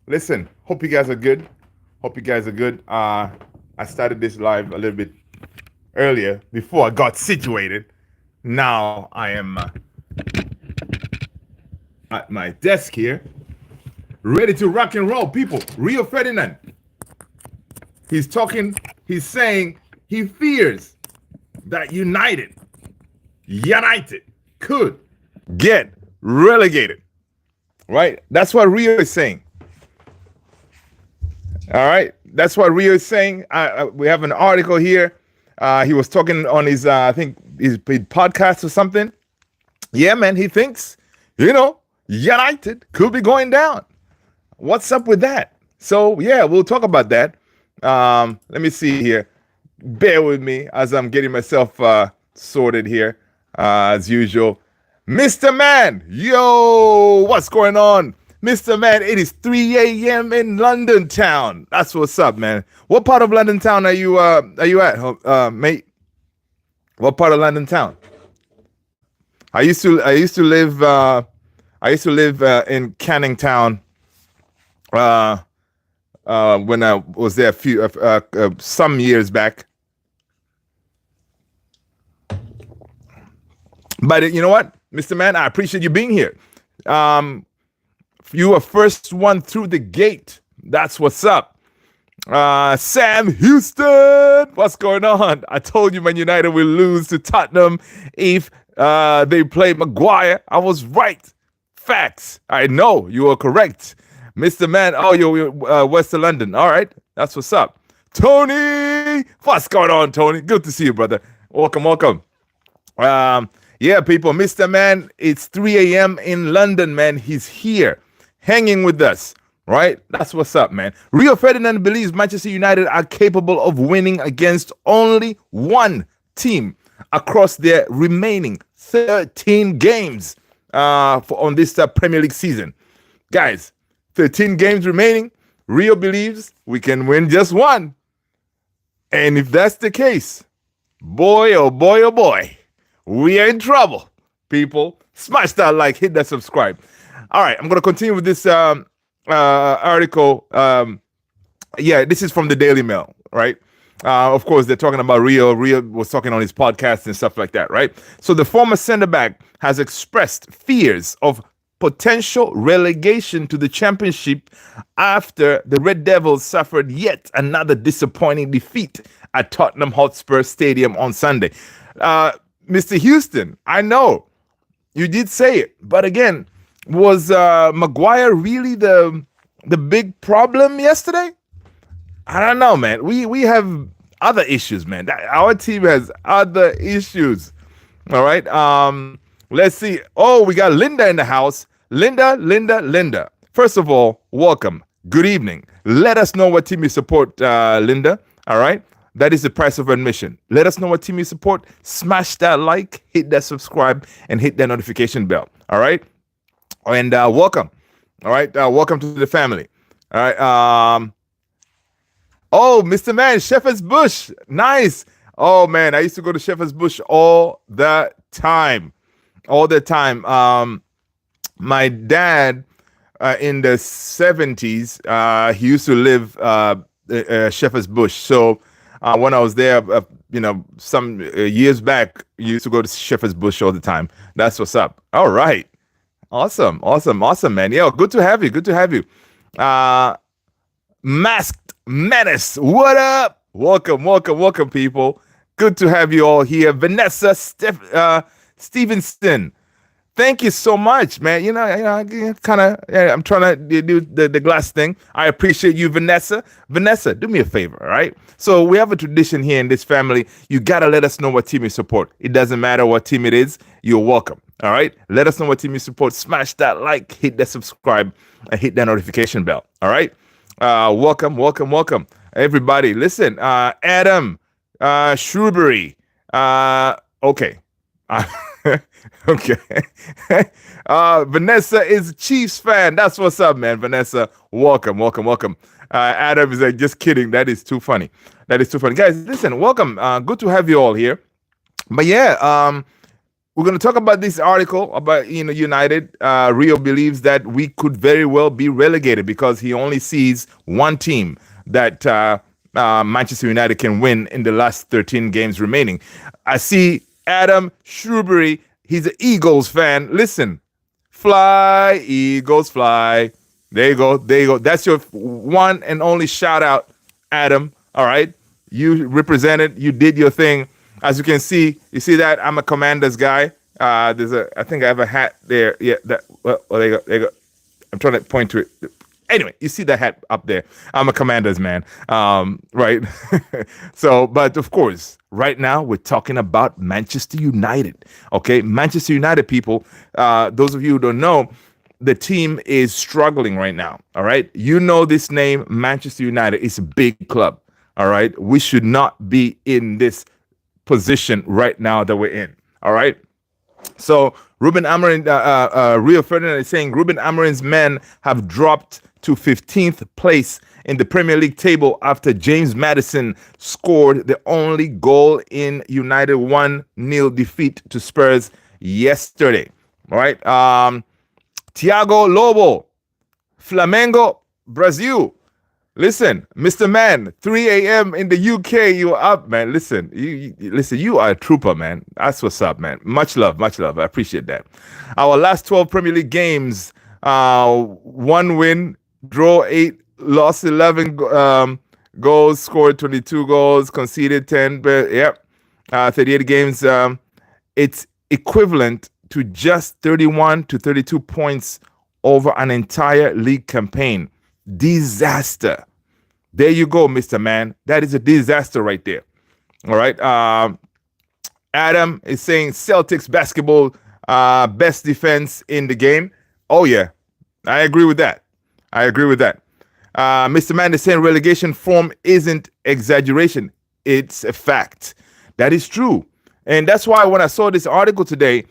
Listen, hope you guys are good. Hope you guys are good. I started this live a little bit earlier before I got situated. Now I am at my desk here, ready to rock and roll. People, Rio Ferdinand. He's talking, he's saying he fears that United could get relegated. Right? That's what Rio is saying. All right, that's what Rio is saying. We have an article here. He was talking on his, I think, his podcast or something. Yeah, man, he thinks, United could be going down. What's up with that? So, yeah, we'll talk about that. Let me see here. Bear with me as I'm getting myself sorted here, as usual. Mr. Man, yo, what's going on? Mr. Man, it is 3 a.m. in London town. That's what's up, man. What part of London town are you at, mate? What part of London town? I used to live in Canning Town when I was there some years back. But you know what, Mr. Man, I appreciate you being here. You were first one through the gate. That's what's up. Sam Houston, what's going on? I told you Man United will lose to Tottenham if they play Maguire. I was right. Facts. I know you are correct. Mr. Man, you're West of London. All right, that's what's up. Tony, what's going on, Tony? Good to see you, brother. Welcome. Yeah, people, Mr. Man, it's 3 a.m. in London, man. He's here, hanging with us, right? That's what's up, man. Rio Ferdinand believes Manchester United are capable of winning against only one team across their remaining 13 games on this Premier League season. Guys, 13 games remaining. Rio believes we can win just one. And if that's the case, boy, oh boy, we are in trouble, people. Smash that like, hit that subscribe. All right, I'm going to continue with this article. This is from the Daily Mail, right? Of course, they're talking about Rio. Rio was talking on his podcast and stuff like that, right? So the former center-back has expressed fears of potential relegation to the Championship after the Red Devils suffered yet another disappointing defeat at Tottenham Hotspur Stadium on Sunday. Mr. Houston, I know you did say it, but again, was Maguire really the big problem yesterday? I don't know, man. We have other issues, man. Our team has other issues. All right. Let's see. Oh, we got Linda in the house. Linda. First of all, welcome. Good evening. Let us know what team you support, Linda. All right. That is the price of admission. Let us know what team you support. Smash that like, hit that subscribe, and hit that notification bell. All right. And welcome. All right. Welcome to the family. All right. Mr. Man, Shepherd's Bush. Nice. Oh, man. I used to go to Shepherd's Bush all the time. My dad, in the 70s, he used to live Shepherd's Bush. So when I was there, some years back, you used to go to Shepherd's Bush all the time. That's what's up. All right. Awesome, man. Yeah, good to have you. Masked Menace, what up? Welcome, people. Good to have you all here. Vanessa Stevenson, thank you so much, man. I'm trying to do the glass thing. I appreciate you, Vanessa. Vanessa, do me a favor, all right? So we have a tradition here in this family. You got to let us know what team you support. It doesn't matter what team it is. You're welcome, all right? Let us know what team you support. Smash that like, hit that subscribe, and hit that notification bell, all right? Welcome. Everybody, listen, Adam, Shrewberry, okay. Okay. Vanessa is a Chiefs fan. That's what's up, man. Vanessa, welcome. Adam is like, just kidding. That is too funny. Guys, listen, welcome. Good to have you all here. But yeah, we're going to talk about this article about United. Rio believes that we could very well be relegated because he only sees one team that Manchester United can win in the last 13 games remaining. I see Adam Shrewsbury. He's an Eagles fan. Listen, fly, Eagles, fly. There you go. There you go. That's your one and only shout out, Adam. All right. You represented. You did your thing. As you can see, you see that I'm a Commanders guy. I think I have a hat there. Yeah. There you go. There you go. I'm trying to point to it. Anyway, you see that hat up there. I'm a Commanders man. Right. So, but of course, right now we're talking about Manchester United. Okay. Manchester United people, those of you who don't know, the team is struggling right now. All right. You know this name, Manchester United. It's a big club. All right. We should not be in this position right now that we're in. All right. So Ruben Amorim, Rio Ferdinand is saying Ruben Amorim's men have dropped to 15th place in the Premier League table after James Maddison scored the only goal in United 1-0 defeat to Spurs yesterday. All right. Thiago Lobo, Flamengo, Brazil. Listen, Mr. Man, 3 a.m. in the UK, you're up, man. Listen, you are a trooper, man. That's what's up, man. Much love, much love. I appreciate that. Our last 12 Premier League games, 1 win, draw 8, lost 11 goals, scored 22 goals, conceded 10. But yep, 38 games. It's equivalent to just 31 to 32 points over an entire league campaign. Disaster. There you go, Mr. Man. That is a disaster right there. All right. Adam is saying Celtics basketball best defense in the game. Oh, yeah. I agree with that. Mr. Man is saying relegation form isn't exaggeration. It's a fact. That is true. And that's why when I saw this article today,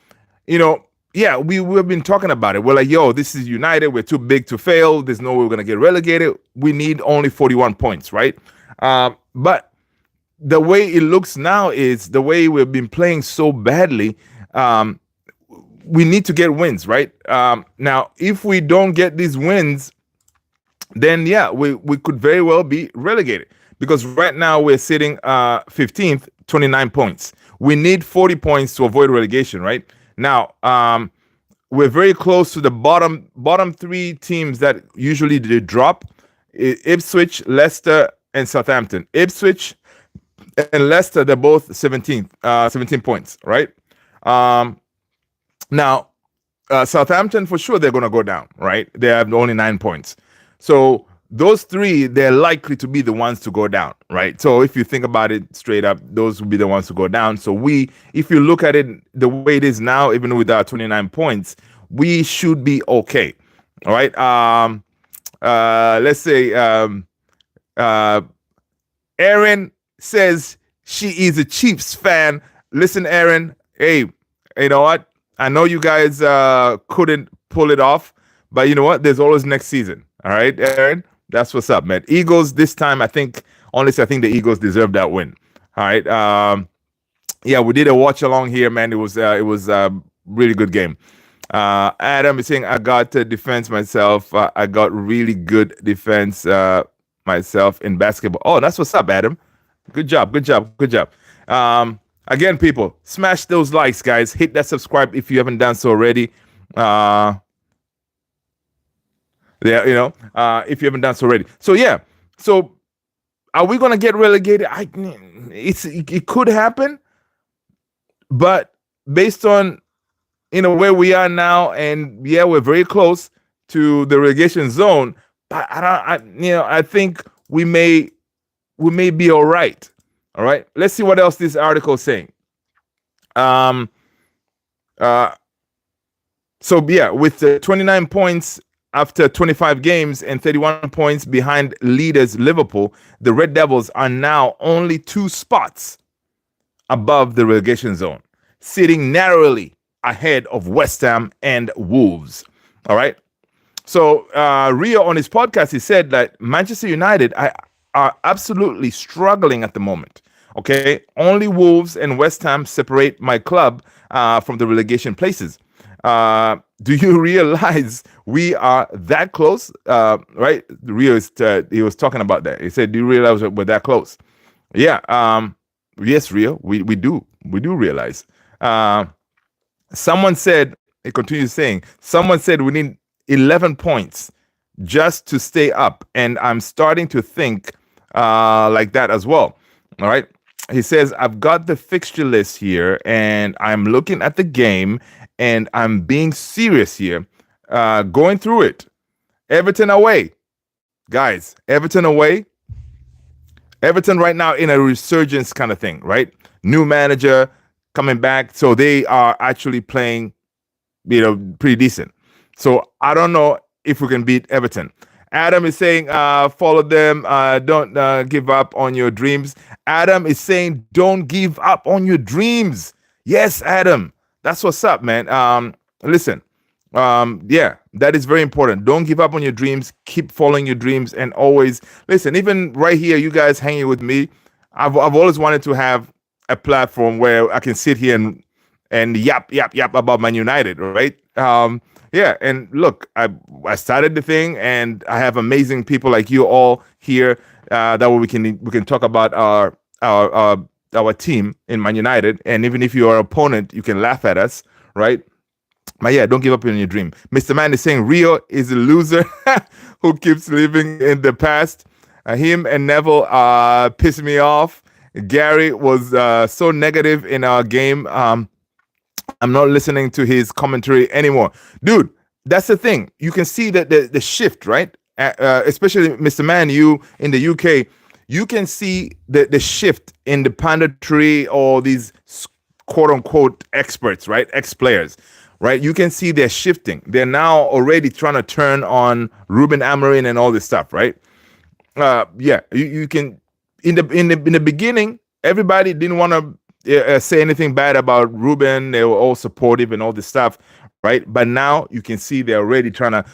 we've been talking about it. We're like, yo, this is United. We're too big to fail. There's no way we're going to get relegated. We need only 41 points, right? But the way it looks now is the way we've been playing so badly. We need to get wins, right? Now, if we don't get these wins, then, we could very well be relegated. Because right now we're sitting 15th, 29 points. We need 40 points to avoid relegation, right? Now, we're very close to the bottom 3 teams that usually they drop: Ipswich, Leicester, and Southampton. Ipswich and Leicester, they're both 17 points, right? Now, Southampton, for sure, they're going to go down, right? They have only 9 points. So those 3, they're likely to be the ones to go down, right? So if you think about it straight up, those will be the ones to go down. So if you look at it the way it is now, even with our 29 points, we should be okay. All right. Let's say Erin says she is a Chiefs fan. Listen, Erin, hey, you know what? I know you guys couldn't pull it off, but you know what? There's always next season. All right, Erin? That's what's up, man. Eagles this time, honestly, I think the Eagles deserve that win. All right. We did a watch along here, man. It was a really good game. Adam is saying, I got defense myself. I got really good defense myself in basketball. Oh, that's what's up, Adam. Good job. Again, people, smash those likes, guys. Hit that subscribe if you haven't done so already. If you haven't done so already. So are we going to get relegated? It could happen, but based on where we are now, and we're very close to the relegation zone. But I think we may be all right. All right. Let's see what else this article is saying. With the 29 points after 25 games and 31 points behind leaders Liverpool, the Red Devils are now only 2 spots above the relegation zone, sitting narrowly ahead of West Ham and Wolves. All right. So Rio on his podcast, he said that Manchester United are absolutely struggling at the moment. Okay, only Wolves and West Ham separate my club from the relegation places. Do you realize we are that close? Right? Rio he was talking about that. He said, "Do you realize we're that close?" Yeah. Yes, Rio, we do realize. Someone said, it continues saying, someone said we need 11 points just to stay up, and I'm starting to think like that as well. All right. He says, I've got the fixture list here, and I'm looking at the game, and I'm being serious here, going through it. Everton away, guys. Everton away. Everton right now in a resurgence kind of thing, right? New manager coming back, so they are actually playing, pretty decent. So I don't know if we can beat Everton. Adam is saying, follow them. Don't give up on your dreams. Adam is saying, don't give up on your dreams. Yes, Adam. That's what's up, man. Listen, yeah, that is very important. Don't give up on your dreams. Keep following your dreams and always listen. Even right here, you guys hanging with me, I've always wanted to have a platform where I can sit here and yap about Man United, right? Yeah, and look, I started the thing, and I have amazing people like you all here. That way we can talk about our team in Man United, and even if you're an opponent, you can laugh at us, right? But yeah, don't give up on your dream. Mr. Man is saying Rio is a loser who keeps living in the past. Him and Neville pissed me off. Gary was so negative in our game. I'm not listening to his commentary anymore. Dude, that's the thing. You can see that the shift, right? Especially Mr. Man, you in the UK, you can see the shift in the pandatory or these quote unquote experts, right? Ex-players, right? You can see they're shifting. They're now already trying to turn on Ruben Amorim and all this stuff, right? Yeah, you can in the beginning, everybody didn't want to say anything bad about Ruben. They were all supportive and all this stuff, right? But now you can see they're already trying to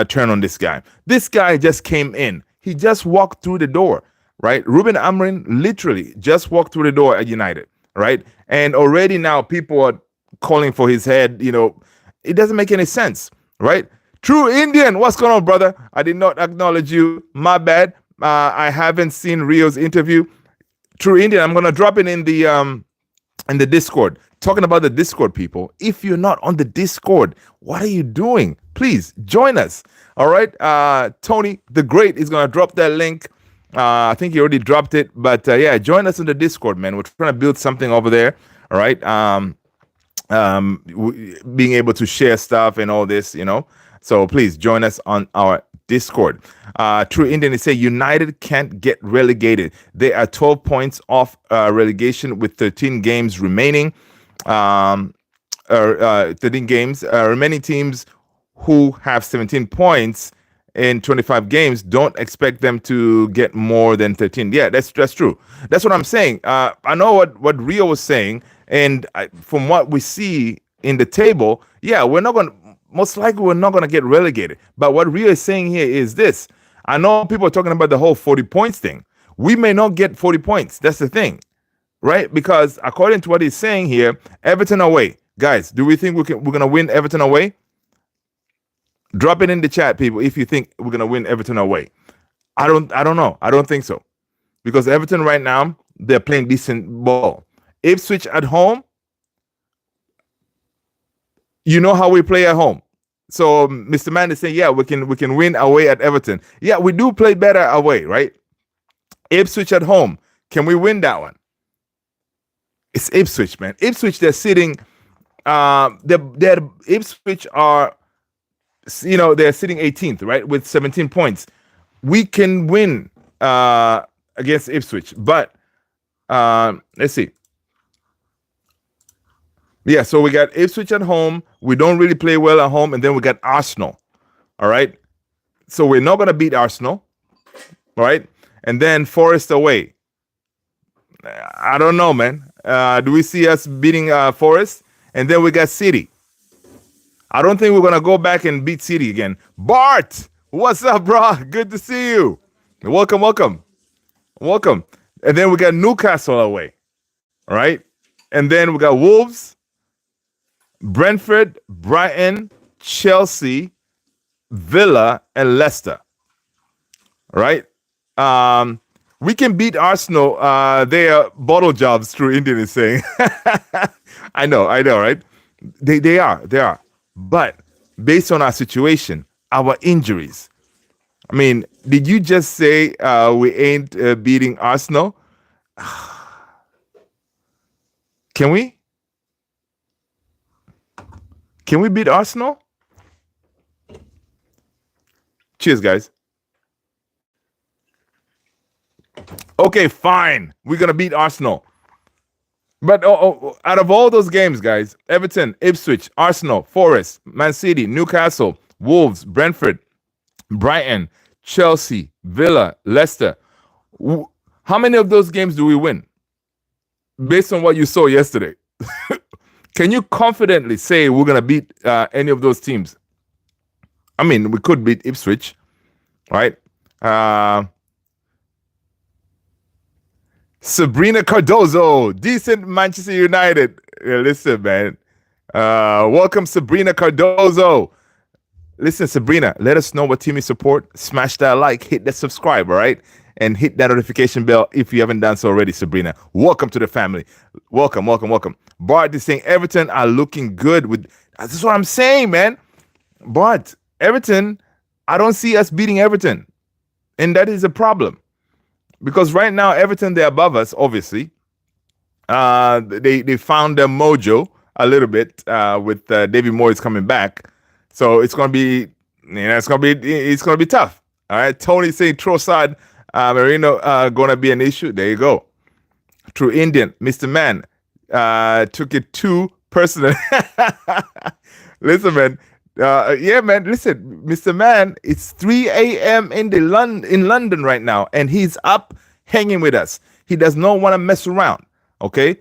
turn on this guy. This guy just came in. He just walked through the door, right? Ruben Amorim literally just walked through the door at United, right? And already now people are calling for his head. It doesn't make any sense, right? True Indian, what's going on, brother? I did not acknowledge you. My bad. I haven't seen Rio's interview. True Indian, I'm gonna drop it in the Discord. Talking about the Discord, people. If you're not on the Discord, what are you doing? Please join us. All right. Tony the Great is gonna drop that link. I think he already dropped it, but yeah, join us on the Discord, man. We're trying to build something over there. All right. Being able to share stuff and all this, So please join us on our Discord. True Indian is saying United can't get relegated. They are 12 points off relegation with 13 games remaining. 13 games. Remaining teams who have 17 points in 25 games don't expect them to get more than 13. Yeah, that's true. That's what I'm saying. I know what Rio was saying, and from what we see in the table, yeah, most likely we're not going to get relegated. But what Rio is saying here is this. I know people are talking about the whole 40 points thing. We may not get 40 points. That's the thing, right? Because according to what he's saying here, Everton away. Guys, do we think we're going to win Everton away? Drop it in the chat, people, if you think we're going to win Everton away. I don't know. I don't think so. Because Everton right now, they're playing decent ball. Ipswich at home, you know how we play at home. So Mr. Man is saying, yeah, we can win away at Everton. Yeah, we do play better away, right? Ipswich at home. Can we win that one? It's Ipswich, man. Ipswich, they're sitting Ipswich are, they're sitting 18th, right? With 17 points. We can win against Ipswich, but let's see. Yeah, so we got Ipswich at home. We don't really play well at home, and then we got Arsenal. All right. So we're not gonna beat Arsenal, all right? And then Forest away. I don't know, man. Do we see us beating Forest? And then we got City. I don't think we're gonna go back and beat City again. Bart, what's up, bro? Good to see you. Welcome. And then we got Newcastle away, right? And then we got Wolves, Brentford, Brighton, Chelsea, Villa, and Leicester, right? We can beat Arsenal. They are bottle jobs, True Indian is saying. I know, right? They are. But based on our situation, our injuries, I mean, did you just say we ain't beating Arsenal? Can we? Can we beat Arsenal? Cheers, guys. Okay, fine. We're going to beat Arsenal. But out of all those games, guys, Everton, Ipswich, Arsenal, Forest, Man City, Newcastle, Wolves, Brentford, Brighton, Chelsea, Villa, Leicester, how many of those games do we win? Based on what you saw yesterday. Can you confidently say we're going to beat any of those teams? I mean, we could beat Ipswich, right? Sabrina Cardozo, decent Manchester United. Listen, man. Welcome, Sabrina Cardozo. Listen, Sabrina, let us know what team you support. Smash that like, hit that subscribe, all right? And hit that notification bell if you haven't done so already, Sabrina. Welcome to the family. Welcome. Bart is saying Everton are looking good. That's what I'm saying, man. But Everton, I don't see us beating Everton. And that is a problem. Because right now, Everton, they're above us, obviously. They found their mojo a little bit with David Moyes coming back. So it's gonna be, it's gonna be tough. All right. Tony saying Trossard, Marino gonna be an issue. There you go. True Indian, Mr. Man, took it too personal. Listen, man. Yeah, man. Listen, Mr. Man. It's 3 a.m. in London right now, and he's up hanging with us. He does not want to mess around. Okay,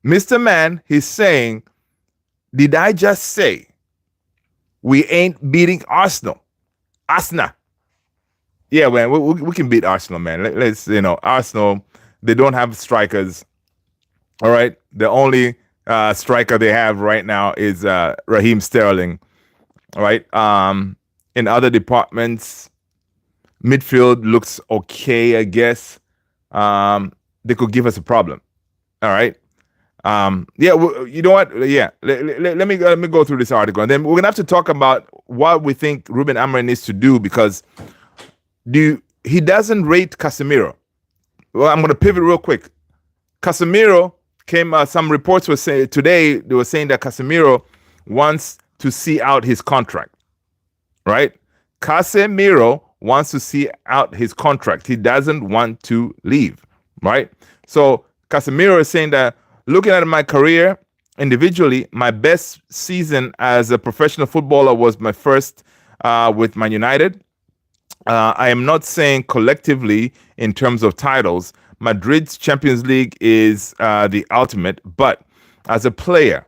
Mr. Man. He's saying, "Did I just say we ain't beating Arsenal?" Arsenal. Yeah, man. We can beat Arsenal, man. Let's Arsenal. They don't have strikers. All right. The only striker they have right now is Raheem Sterling. All right. In other departments, midfield looks okay, I guess. They could give us a problem. All right. Yeah. You know what? Yeah. Let me go through this article, and then we're gonna have to talk about what we think Ruben Amorim needs to do, because he doesn't rate Casemiro. Well, I'm gonna pivot real quick. Casemiro came. Some reports were saying today. They were saying that Casemiro wants to see out his contract, right? Casemiro wants to see out his contract. He doesn't want to leave, right? So Casemiro is saying that, looking at my career individually, my best season as a professional footballer was my first with Man United. I am not saying collectively in terms of titles. Madrid's Champions League is the ultimate, but as a player,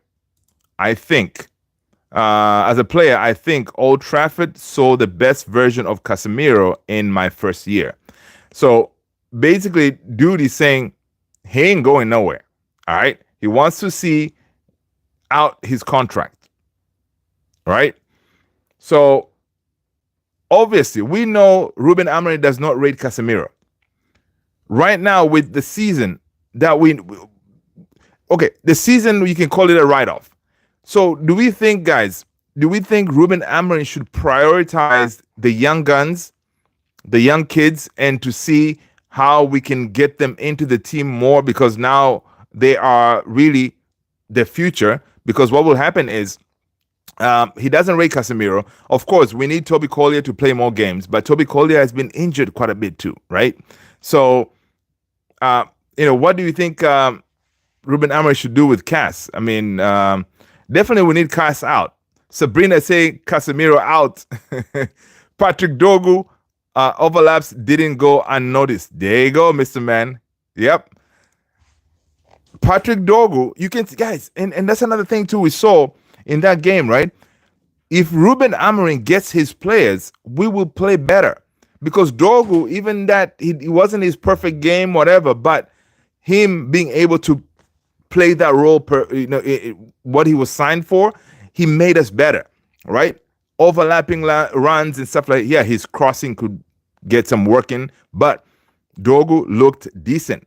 I think Old Trafford saw the best version of Casemiro in my first year. So basically, dude is saying he ain't going nowhere. All right. He wants to see out his contract. Right. So obviously, we know Ruben Amorim does not rate Casemiro. Right now, with the season that the season, you can call it a write-off. So do we think Ruben Amorim should prioritize the young guns, the young kids, and to see how we can get them into the team more, because now they are really the future? Because what will happen is he doesn't rate Casemiro. Of course, we need Toby Collier to play more games, but Toby Collier has been injured quite a bit too, right? So, what do you think Ruben Amorim should do with Cas? I mean, definitely we need Cas out. Sabrina saying Casemiro out. Patrick Dogu, overlaps didn't go unnoticed. There you go, Mr. Man. Yep. Patrick Dogu, you can, guys, and that's another thing too we saw in that game, right? If Ruben Amorim gets his players, we will play better, because Dorgu, even that he wasn't his perfect game, whatever, but him being able to play that role what he was signed for, he made us better, right? Overlapping runs and stuff like, yeah, his crossing could get some working, but Dorgu looked decent.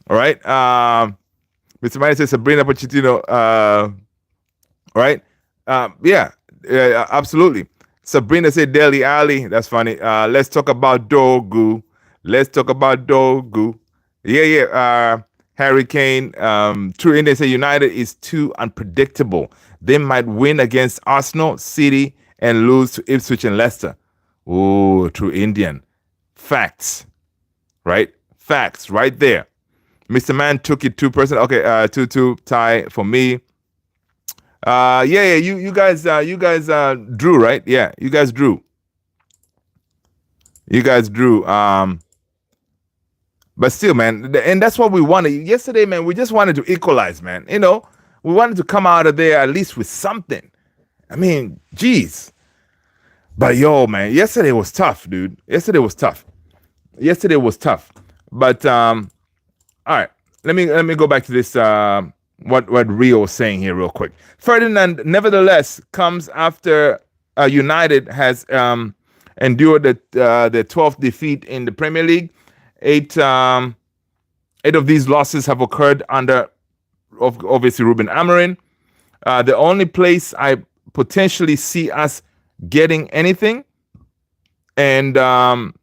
All right. Mr. Mane says Sabrina Pochettino, right? Yeah, absolutely. Sabrina said Deli Ali. That's funny. Let's talk about Dorgu. Yeah. Harry Kane. True Indian say United is too unpredictable. They might win against Arsenal, City, and lose to Ipswich and Leicester. Oh, True Indian. Facts. Right? Facts right there. Mr. Man took it 2%. Okay, 2-2 tie for me. You guys drew, right? Yeah, you guys drew. But still, man, and that's what we wanted. Yesterday, man, we just wanted to equalize, man. You know, we wanted to come out of there at least with something. I mean, geez. But yo, man, yesterday was tough, dude. Yesterday was tough. But all right, let me go back to this. What Rio was saying here, real quick. Ferdinand, nevertheless, comes after United has endured the 12th defeat in the Premier League. Eight of these losses have occurred under, obviously, Ruben Amorim. The only place I potentially see us getting anything, and I'm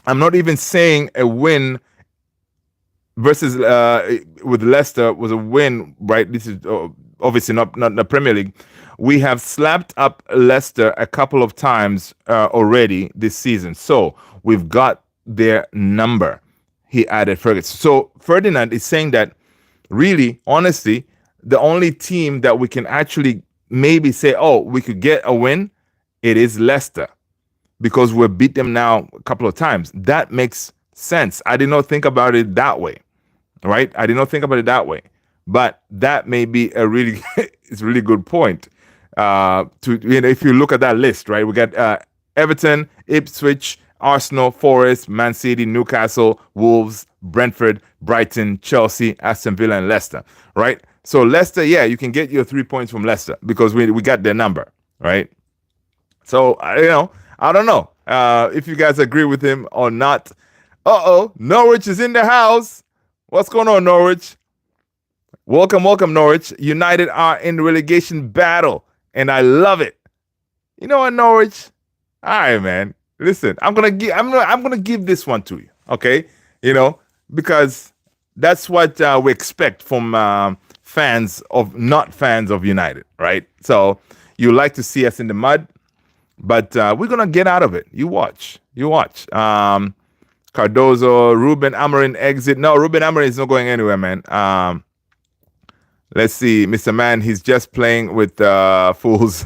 not even saying a win versus with Leicester was a win, right? This is obviously not the Premier League. We have slapped up Leicester a couple of times already this season, so we've got their number. He added Ferguson. So Ferdinand is saying that really, honestly, the only team that we can actually maybe say, oh, we could get a win, it is Leicester, because we've beat them now a couple of times. That makes sense. I did not think about it that way. Right? I did not think about it that way, but that may be a really, it's a really good point. If you look at that list, right? We got Everton, Ipswich, Arsenal, Forest, Man City, Newcastle, Wolves, Brentford, Brighton, Chelsea, Aston Villa, and Leicester. Right? So Leicester, yeah, you can get your 3 points from Leicester because we got their number, right? So I don't know if you guys agree with him or not. Norwich is in the house. What's going on, Norwich? Welcome, Norwich. United are in the relegation battle, and I love it. You know what, Norwich? All right, man. Listen, I'm gonna give this one to you, okay? Because that's what we expect from not fans of United, right? So you like to see us in the mud, but we're gonna get out of it. You watch. Cardozo, Ruben Amorim exit. No, Ruben Amorim is not going anywhere, man. Let's see, Mr. Man, he's just playing with fools.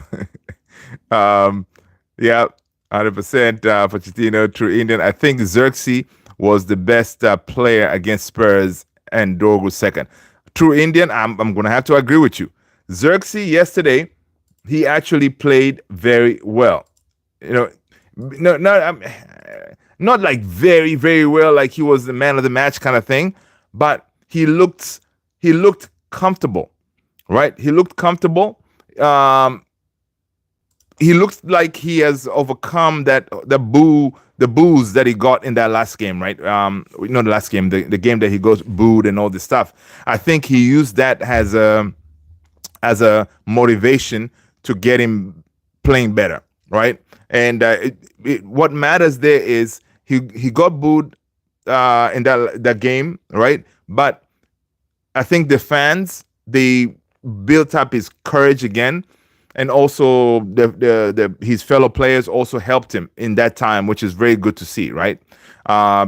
Yeah, 100%. Pochettino, True Indian. I think Xerxes was the best player against Spurs and Dorgu second. True Indian, I'm going to have to agree with you. Xerxes yesterday, he actually played very well. Not like very, very well, like he was the man of the match kind of thing, but he looked comfortable, right? He looked comfortable. He looks like he has overcome the boos that he got in that last game, right? Not the last game, the game that he got booed and all this stuff. I think he used that as a motivation to get him playing better, right? And what matters there is he got booed in that game, right? But I think the fans, they built up his courage again, and also his fellow players also helped him in that time, which is very good to see, right?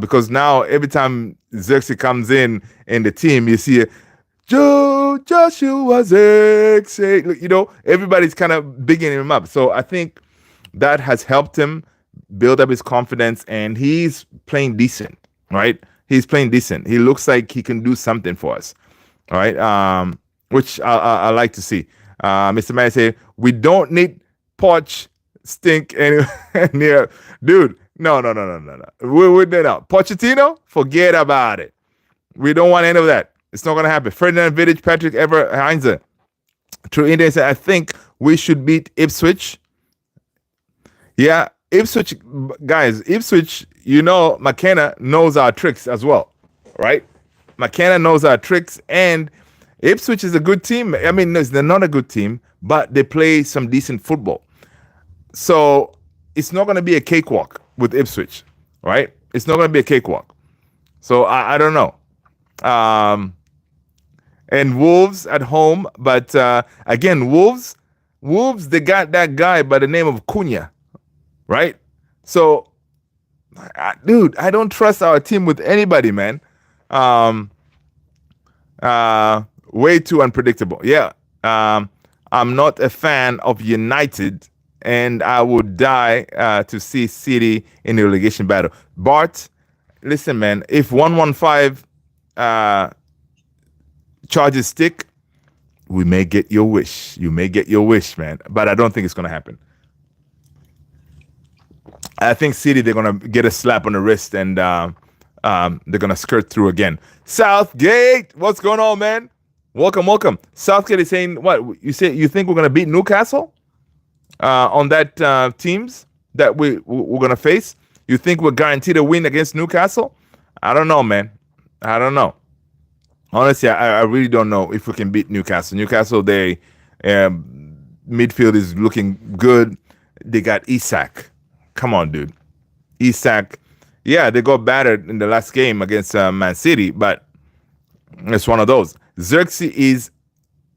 Because now every time Xerxes comes in the team, you see Joshua Xerxes, everybody's kind of bigging him up. So I think that has helped him build up his confidence, and he's playing decent, right? He's playing decent. He looks like he can do something for us, all right? Which I like to see. Mr. Man say, we don't need Poch stink anywhere near. Dude, No. We no. Pochettino, forget about it. We don't want any of that. It's not going to happen. Ferdinand, Vidic, Patrick, Heinze. True India said, I think we should beat Ipswich. Yeah, Ipswich, guys, McKenna knows our tricks as well, right? McKenna knows our tricks, and Ipswich is a good team. I mean, they're not a good team, but they play some decent football. So it's not going to be a cakewalk with Ipswich, right? It's not going to be a cakewalk. So I don't know. And Wolves at home, but again, Wolves, they got that guy by the name of Cunha, right? So, dude, I don't trust our team with anybody, man. Way too unpredictable. Yeah. I'm not a fan of United, and I would die to see City in the relegation battle. Bart, listen, man, if 115 charges stick, we may get your wish. You may get your wish, man. But I don't think it's going to happen. I think City, they're going to get a slap on the wrist, and they're going to skirt through again. Southgate, what's going on, man? Welcome. Southgate is saying, what? You think we're going to beat Newcastle on that teams that we're going to face? You think we're guaranteed a win against Newcastle? I don't know, man. I don't know. Honestly, I really don't know if we can beat Newcastle. Newcastle, they midfield is looking good. They got Isak. Come on, dude. Isak. Yeah, they got battered in the last game against Man City, but it's one of those. Xerxes is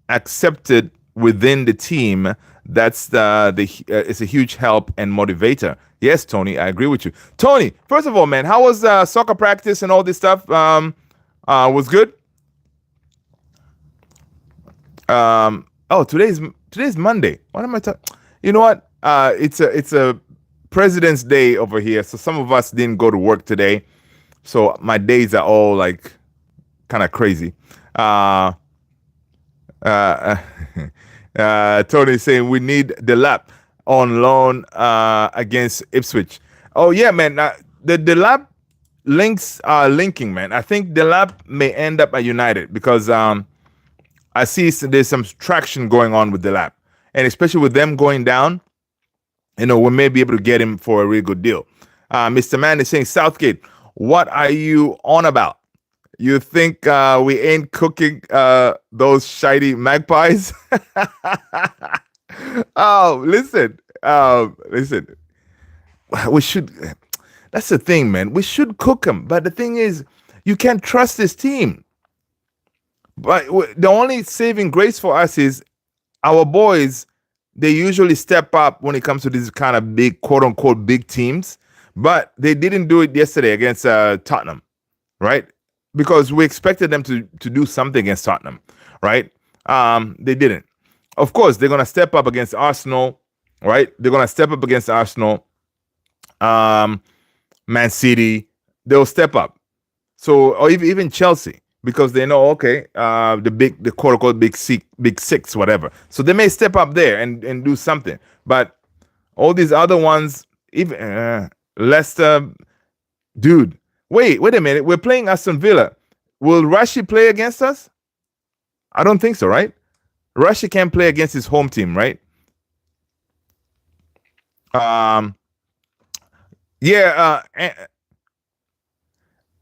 accepted within the team. That's it's a huge help and motivator. Yes, Tony, I agree with you. Tony, first of all, man, how was soccer practice and all this stuff? Was good. Today's Monday. What am I talking? You know what? It's a President's Day over here, so some of us didn't go to work today. So my days are all like kind of crazy. Tony saying we need the lap on loan against Ipswich. Oh yeah, man. The lap links are linking, man. I think the lap may end up at United because I see there's some traction going on with the lap, and especially with them going down, we may be able to get him for a really good deal. Mr. Man is saying, Southgate, what are you on about? You think we ain't cooking those shiny magpies? Listen. We should. That's the thing, man. We should cook them, but the thing is, you can't trust this team. But the only saving grace for us is our boys. They usually step up when it comes to these kind of big, quote unquote, big teams. But they didn't do it yesterday against Tottenham, right? Because we expected them to do something against Tottenham, right? They didn't. Of course, they're going to step up against Arsenal, right? They're going to step up against Arsenal, Man City. They'll step up. So, or even Chelsea, because they know, okay, the quote unquote big six, whatever. So they may step up there and do something. But all these other ones, even Leicester, dude. Wait a minute. We're playing Aston Villa. Will Rashi play against us? I don't think so, right? Rashi can't play against his home team, right?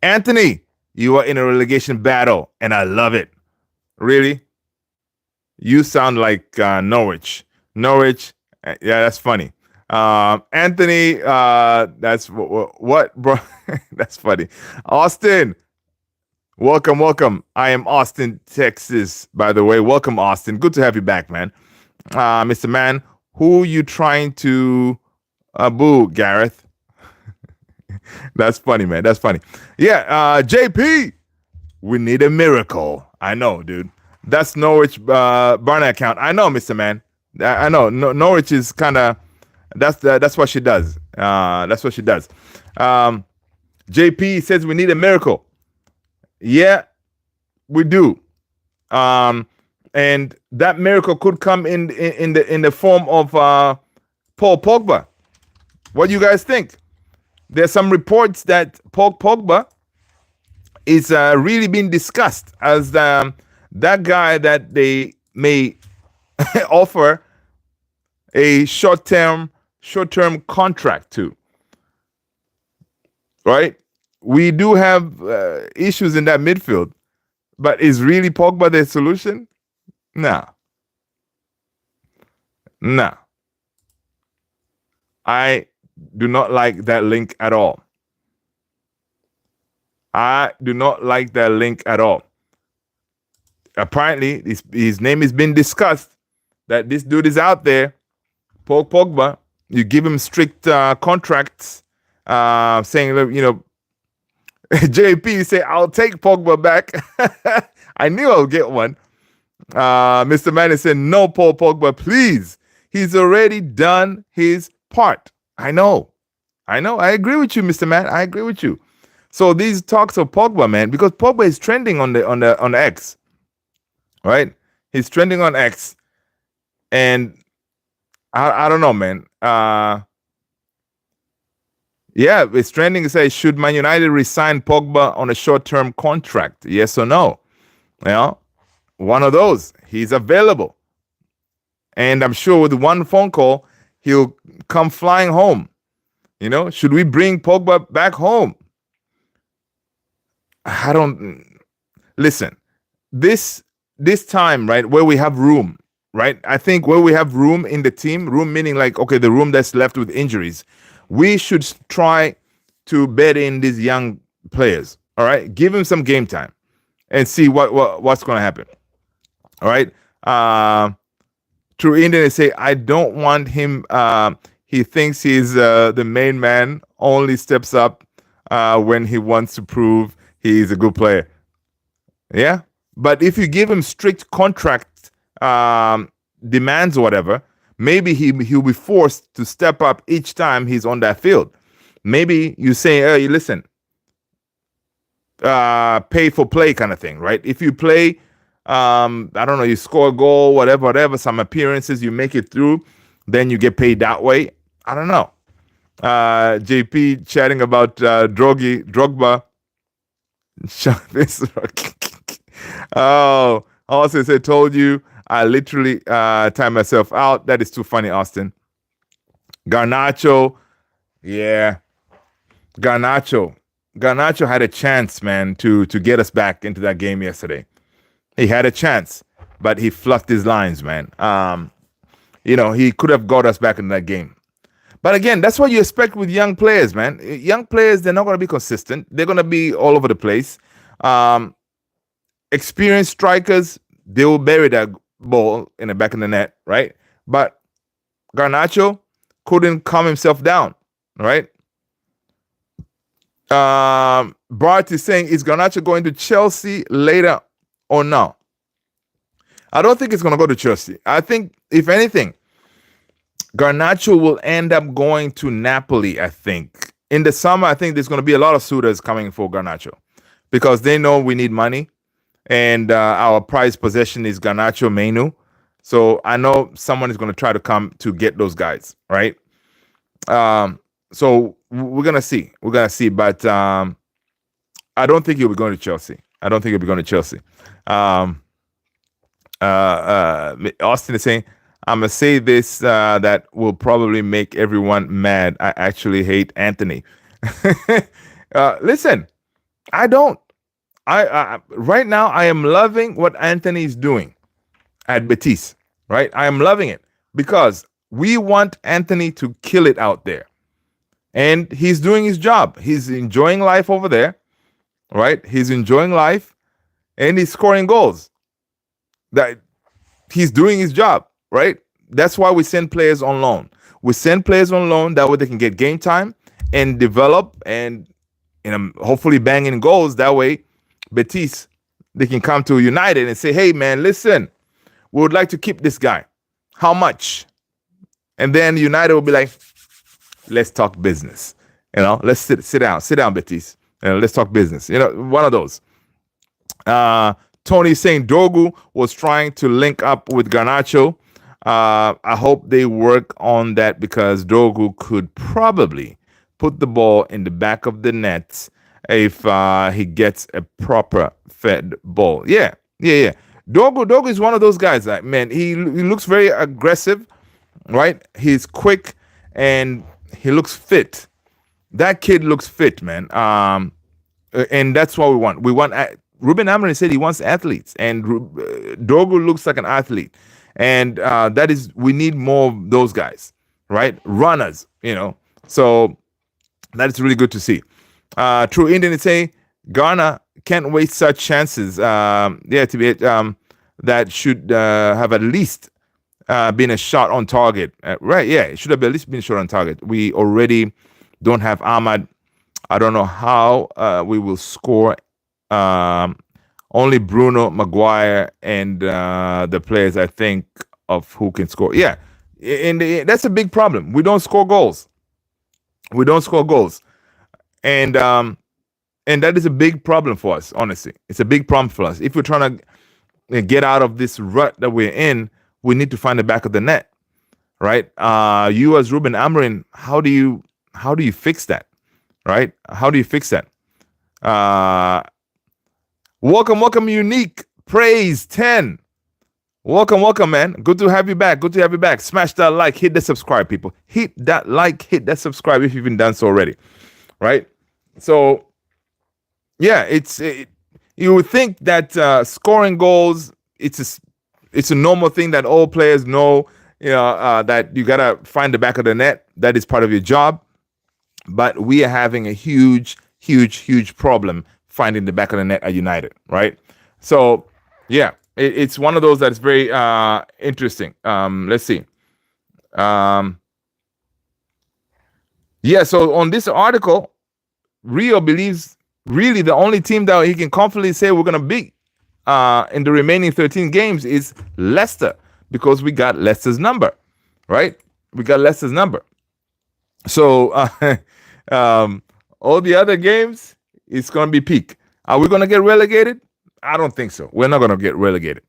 Anthony, you are in a relegation battle, and I love it. Really? You sound like Norwich. Norwich, yeah, that's funny. Anthony, that's what, bro? That's funny. Austin, welcome. I am Austin, Texas, by the way. Welcome, Austin. Good to have you back, man. Mr. Man, who you trying to boo, Gareth? That's funny, man. That's funny. Yeah, JP, we need a miracle. I know, dude. That's Norwich burner account. I know, Mr. Man. I know. Norwich is kind of. That's what she does. That's what she does. JP says we need a miracle. Yeah, we do. And that miracle could come in the form of Paul Pogba. What do you guys think? there's some reports that Paul Pogba is really being discussed as that guy that they may offer a short-term contract to. Right? We do have issues in that midfield, but is really Pogba the solution? No. I do not like that link at all. Apparently, his name has been discussed, that this dude is out there, Paul Pogba. You give him strict contracts, saying, JP say, I'll take Pogba back. I knew I'll get one. Mr. Manny said, no, Paul Pogba, please. He's already done his part. I know. I agree with you, Mr. Man. I agree with you. So these talks of Pogba, man, because Pogba is trending on X, right? He's trending on X, and I don't know, man. Yeah, it's trending to say, should Man United resign Pogba on a short-term contract? Yes or no? One of those. He's available. And I'm sure with one phone call, he'll come flying home. Should we bring Pogba back home? Listen, this time, right, where we have room, right? I think where we have room in the team, room meaning like, okay, the room that's left with injuries, we should try to bed in these young players. All right, give him some game time and see what's going to happen. All right. True Indian say, I don't want him. He thinks he's the main man. Only steps up when he wants to prove he's a good player. Yeah, but if you give him strict contract demands or whatever, maybe he'll be forced to step up each time he's on that field. Maybe you say, hey, listen, pay for play kind of thing, right? If you play, I don't know, you score a goal, whatever, some appearances, you make it through, then you get paid that way. I don't know. JP chatting about Drogba. Oh, Austin said, told you, I literally timed myself out. That is too funny, Austin. Garnacho, yeah. Garnacho had a chance, man, to get us back into that game yesterday. He had a chance, but he fluffed his lines, man. He could have got us back into that game. But again, that's what you expect with young players, man. Young players, they're not going to be consistent. They're going to be all over the place. Experienced strikers, they will bury that ball in the back of the net, right? But Garnacho couldn't calm himself down, right? Bart is saying, is Garnacho going to Chelsea later or no? I don't think it's going to go to Chelsea. I think, if anything, Garnacho will end up going to Napoli, I think. In the summer, I think there's going to be a lot of suitors coming for Garnacho because they know we need money, and our prized possession is Garnacho Menu. So I know someone is going to try to come to get those guys, right? So we're going to see. But I don't think he'll be going to Chelsea. Austin is saying, I'm going to say this that will probably make everyone mad. I actually hate Anthony. Listen, I don't. I right now, I am loving what Anthony is doing at Betis, right? I am loving it because we want Anthony to kill it out there. And he's doing his job. He's enjoying life over there, right? He's enjoying life and he's scoring goals. That he's doing his job, right? That's why we send players on loan. We send players on loan that way they can get game time and develop and hopefully bang in goals. That way, Betis, they can come to United and say, hey, man, listen, we would like to keep this guy. How much? And then United will be like, let's talk business. Let's sit down, Betis. Let's talk business. One of those. Tony saying Dogu was trying to link up with Garnacho. I hope they work on that because Dogu could probably put the ball in the back of the net if he gets a proper fed ball. Yeah. Dogo is one of those guys. Like, man, he looks very aggressive, right? He's quick and he looks fit. That kid looks fit, man. And that's what we want. Ruben Amorim said he wants athletes, and Dogo looks like an athlete, and we need more of those guys, right? Runners, So that is really good to see. True Indian say Ghana can't waste such chances. That should have at least been a shot on target, right? Yeah, it should have at least been a shot on target. We already don't have Ahmad. I don't know how we will score. Only Bruno, Maguire, and the players I think of who can score. Yeah, and that's a big problem. We don't score goals. And that is a big problem for us. Honestly, it's a big problem for us. If we're trying to get out of this rut that we're in, we need to find the back of the net, right? You as Ruben Amorim, how do you fix that, right? How do you fix that? Welcome, Unique Praise 10. Welcome, man. Good to have you back. Smash that like, hit the subscribe, people. Hit that like, hit that subscribe if you've been done so already, right? So, yeah, you would think that scoring goals, it's a normal thing that all players know, that you got to find the back of the net. That is part of your job. But we are having a huge problem finding the back of the net at United, right? So, yeah, it's one of those that's very interesting. Let's see. So on this article, Rio believes really the only team that he can confidently say we're going to beat in the remaining 13 games is Leicester, because we got Leicester's number, right? We got Leicester's number. So all the other games, it's going to be peak. Are we going to get relegated? I don't think so. We're not going to get relegated.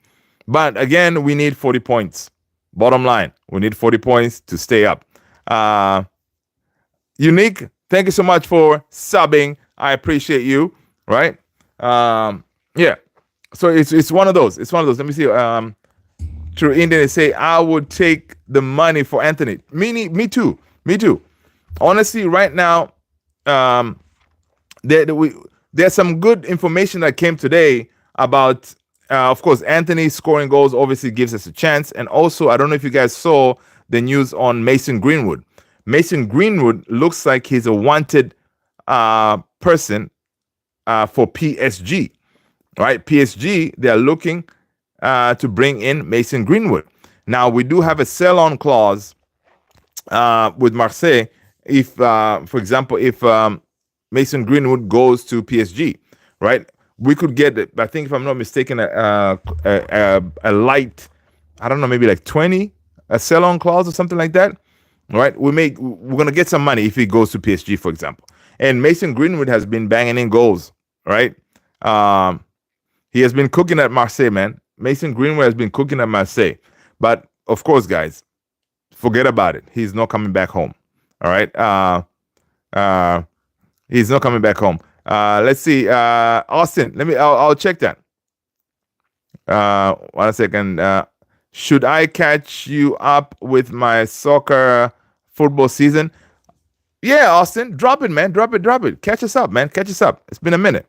But again, we need 40 points. Bottom line, we need 40 points to stay up. Unique, thank you so much for subbing. I appreciate you, right? Yeah. So it's one of those. Let me see. True Indian say, I would take the money for Anthony. Me too. Honestly, right now, there's some good information that came today about, of course, Anthony scoring goals obviously gives us a chance. And also, I don't know if you guys saw the news on Mason Greenwood. Mason Greenwood looks like he's a wanted person for PSG, right? PSG, they're looking to bring in Mason Greenwood. Now, we do have a sell-on clause with Marseille if, for example, if Mason Greenwood goes to PSG, right? We could get, I think, if I'm not mistaken, a light, I don't know, maybe like 20, a sell-on clause or something like that, right? We're gonna get some money if he goes to PSG, for example. And Mason Greenwood has been banging in goals, right? He has been cooking at Marseille, man. Mason Greenwood has been cooking at Marseille, but of course, guys, forget about it. He's not coming back home. All right. He's not coming back home. Let's see. Austin, I'll check that. 1 second. Should I catch you up with my soccer football season? Yeah, Austin, drop it, man. Drop it. Catch us up, man. Catch us up. It's been a minute.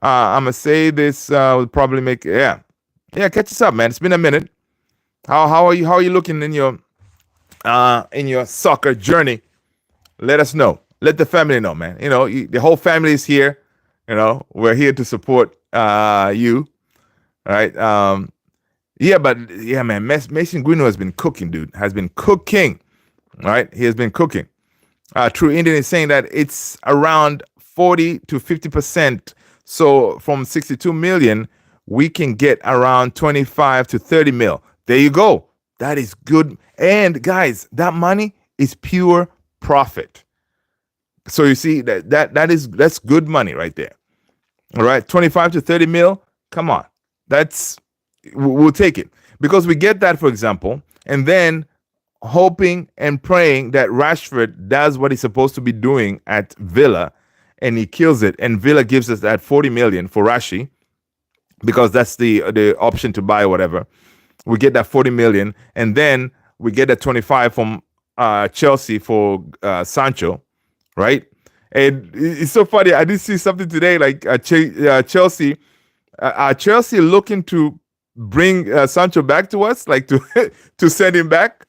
I'm gonna say this will probably make catch us up, man. It's been a minute. How are you looking in your soccer journey? Let us know. Let the family know, man. The whole family is here. We're here to support you. All right. Man. Mason Greenwood has been cooking, dude. Has been cooking. All right. He has been cooking. True Indian is saying that it's around 40 to 50%. So from 62 million, we can get around 25 to 30 mil. There you go. That is good. And guys, that money is pure profit. So you see that's good money right there. All right, 25 to 30 mil. Come on, we'll take it, because we get that, for example, and then hoping and praying that Rashford does what he's supposed to be doing at Villa, and he kills it. And Villa gives us that 40 million for Rashi, because that's the option to buy or whatever. We get that 40 million, and then we get that 25 from Chelsea for Sancho, right? And it's so funny. I did see something today, like Chelsea. Chelsea looking to bring Sancho back to us, like to to send him back.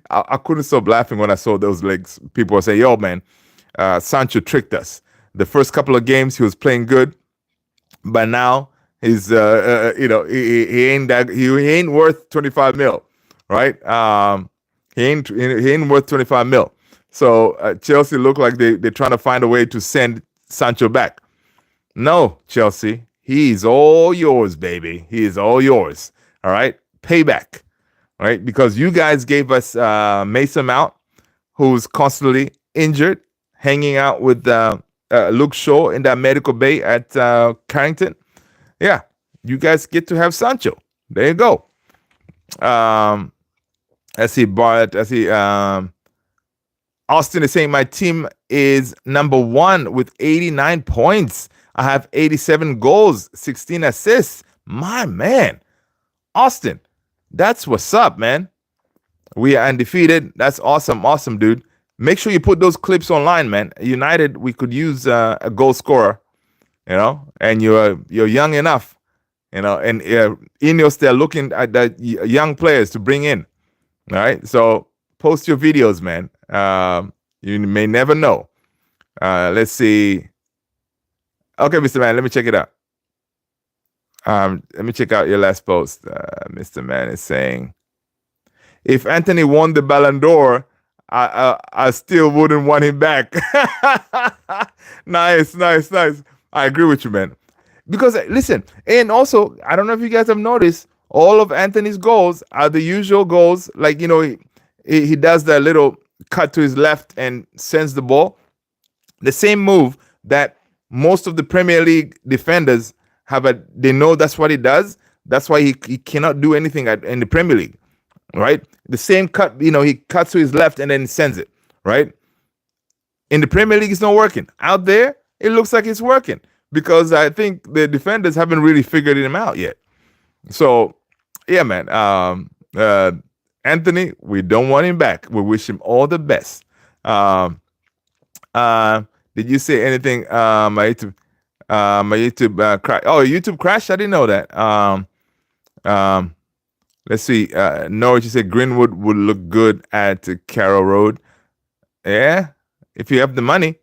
I couldn't stop laughing when I saw those legs. People were saying, "Yo, man, Sancho tricked us. The first couple of games he was playing good, but now he's he ain't worth 25 mil, right? He ain't worth 25 mil. So Chelsea look like they're trying to find a way to send Sancho back. No, Chelsea, he's all yours, baby. He is all yours. All right, payback, all right? Because you guys gave us Mason Mount, who's constantly injured, hanging out with Luke Shaw in that medical bay at Carrington. Yeah, you guys get to have Sancho. There you go. I see Bart. I see Austin is saying my team is number 1 with 89 points. I have 87 goals, 16 assists. My man, Austin, that's what's up, man. We are undefeated. That's awesome. Awesome, dude. Make sure you put those clips online, man. United, we could use a goal scorer, and you're young enough, and Ineos, they're looking at that young players to bring in. All right. So post your videos, man. You may never know. Let's see. Okay, Mr. Man, let me check it out. Let me check out your last post. Mr. Man is saying, if Anthony won the Ballon d'Or, I still wouldn't want him back. Nice. I agree with you, man. Because listen, and also, I don't know if you guys have noticed, all of Anthony's goals are the usual goals. Like, he does that little cut to his left and sends the ball. The same move that most of the Premier League defenders they know that's what he does. That's why he cannot do anything in the Premier League, right? The same cut, he cuts to his left and then sends it, right? In the Premier League, it's not working. Out there, it looks like it's working because I think the defenders haven't really figured him out yet. So, yeah, man. Anthony, we don't want him back. We wish him all the best. Did you say anything? My YouTube crash. Oh, YouTube crashed? I didn't know that. Let's see. Norwich, you said Greenwood would look good at Carroll Road. Yeah, if you have the money,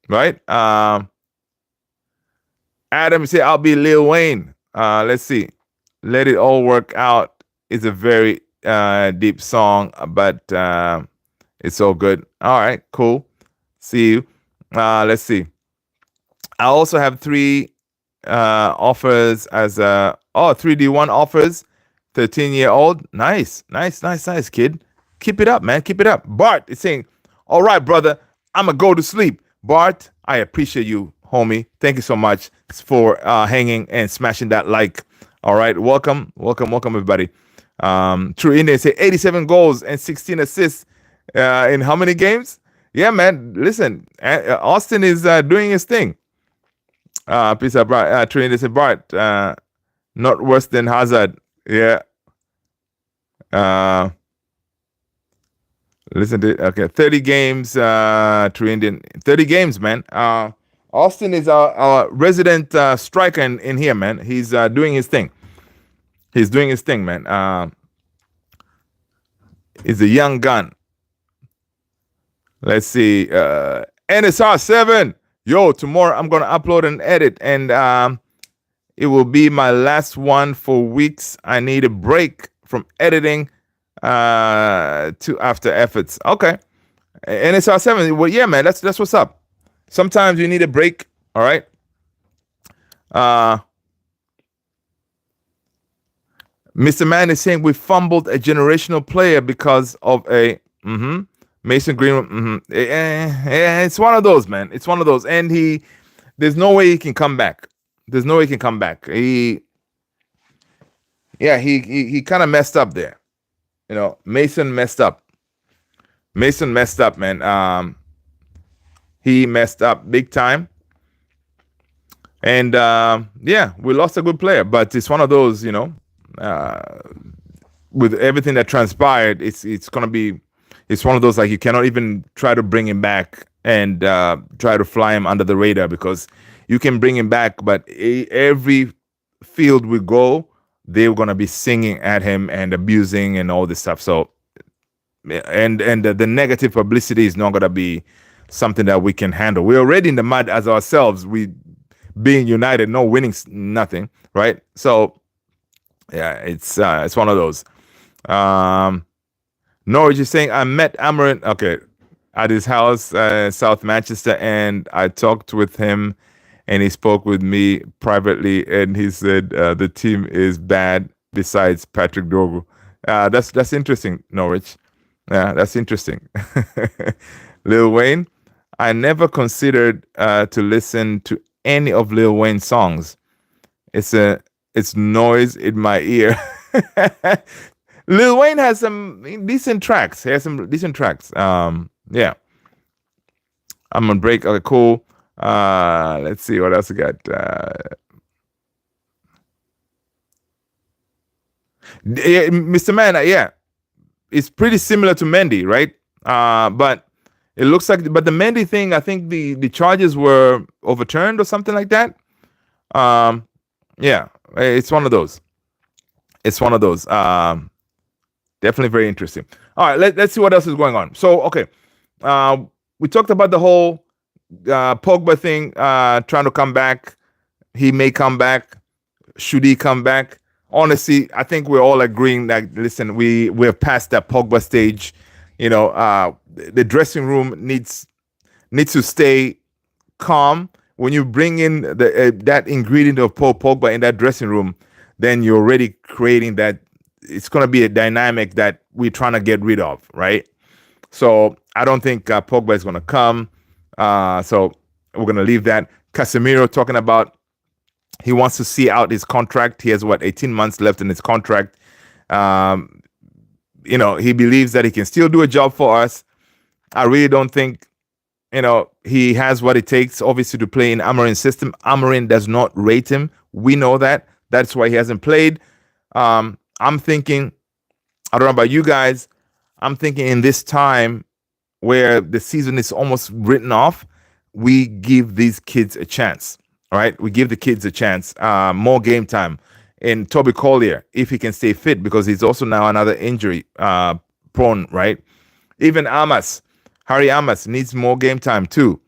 right? Adam, you say I'll be Lil Wayne. Let's see. Let It All Work Out is a very deep song, but it's all good. All right, cool. See you. Let's see. I also have 3 offers as 3D1 offers. 13-year-old. Nice, kid. Keep it up, man. Keep it up. Bart is saying, all right, brother, I'm going to go to sleep. Bart, I appreciate you, homie. Thank you so much for hanging and smashing that like. All right, welcome, everybody. True Indian say 87 goals and 16 assists in how many games? Yeah, man. Listen, Austin is doing his thing. Peace out, Bart. True Indian say Bart, not worse than Hazard. Yeah. Listen to 30 games. True Indian, 30 games, man. Austin is our resident striker in here, man. He's doing his thing. He's doing his thing, man. He's a young gun. Let's see. NSR7. Yo, tomorrow I'm going to upload and edit, and it will be my last one for weeks. I need a break from editing to After Efforts. Okay. NSR7. Well, yeah, man, that's what's up. Sometimes you need a break. All right. Mr. Man is saying we fumbled a generational player because of a Mason Greenwood. It's one of those, man. It's one of those. And there's no way he can come back. There's no way he can come back. He kind of messed up there. Mason messed up. Mason messed up, man. He messed up big time. And yeah, we lost a good player, but it's one of those, with everything that transpired, it's gonna be, it's one of those like you cannot even try to bring him back and try to fly him under the radar, because you can bring him back, but every field we go, they're gonna be singing at him and abusing and all this stuff. So, and the negative publicity is not gonna be something that we can handle. We're already in the mud as ourselves. We being united, no winning, nothing, right? So yeah, it's one of those. Norwich is saying, I met Amorim, okay, at his house, South Manchester, and I talked with him, and he spoke with me privately, and he said the team is bad besides Patrick Dorgu. That's interesting, Norwich. Yeah, that's interesting. Lil Wayne, I never considered to listen to any of Lil Wayne's songs. It's noise in my ear. Lil Wayne has some decent tracks. He has some decent tracks. Yeah. I'm on break. Okay, cool. Let's see what else we got. Yeah, Mr. Man, yeah, it's pretty similar to Mendy, right? But it looks like, but the Mendy thing, I think the charges were overturned or something like that. Yeah, it's one of those. It's one of those. Definitely very interesting. All right, let's see what else is going on. So, okay, we talked about the whole Pogba thing, trying to come back. He may come back. Should he come back? Honestly, I think we're all agreeing that, listen, we're past that Pogba stage. The dressing room needs to stay calm. When you bring in that ingredient of Paul Pogba in that dressing room, then you're already creating that. It's going to be a dynamic that we're trying to get rid of, right? So I don't think Pogba is going to come. So we're going to leave that. Casemiro talking about he wants to see out his contract. He has 18 months left in his contract. He believes that he can still do a job for us. I really don't think, he has what it takes, obviously, to play in Amorim's system. Amorim does not rate him. We know that. That's why he hasn't played. I'm thinking, I don't know about you guys, I'm thinking in this time where the season is almost written off, we give these kids a chance. All right, we give the kids a chance, more game time. And Toby Collier, if he can stay fit, because he's also now another injury prone, right? Even Harry Amas needs more game time too,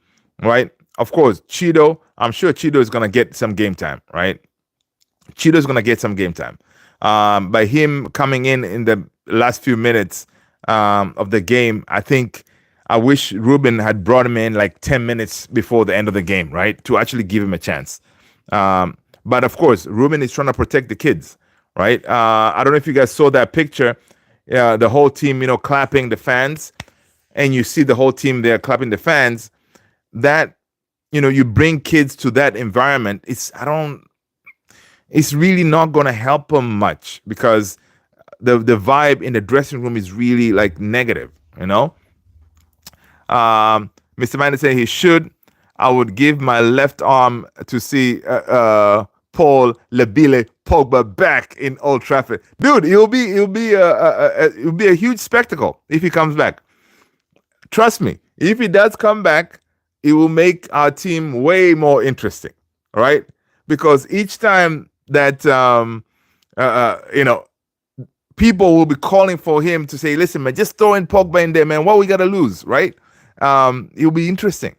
right? Of course, Chido, I'm sure Chido is going to get some game time, right? Chido is going to get some game time. By him coming in the last few minutes of the game, I wish Ruben had brought him in like 10 minutes before the end of the game, right? To actually give him a chance. But of course, Ruben is trying to protect the kids, right? I don't know if you guys saw that picture. The whole team, clapping the fans. And you see the whole team there clapping the fans. That, you bring kids to that environment. It's really not going to help them much, because the vibe in the dressing room is really like negative, Mr. Mann said he should. I would give my left arm to see Paul Labile Pogba back in Old Trafford. Dude, it'll be a huge spectacle if he comes back. Trust me, if he does come back, it will make our team way more interesting, right? Because each time that people will be calling for him to say, listen, man, just throw in Pogba in there, man. What we gotta lose, right? It'll be interesting.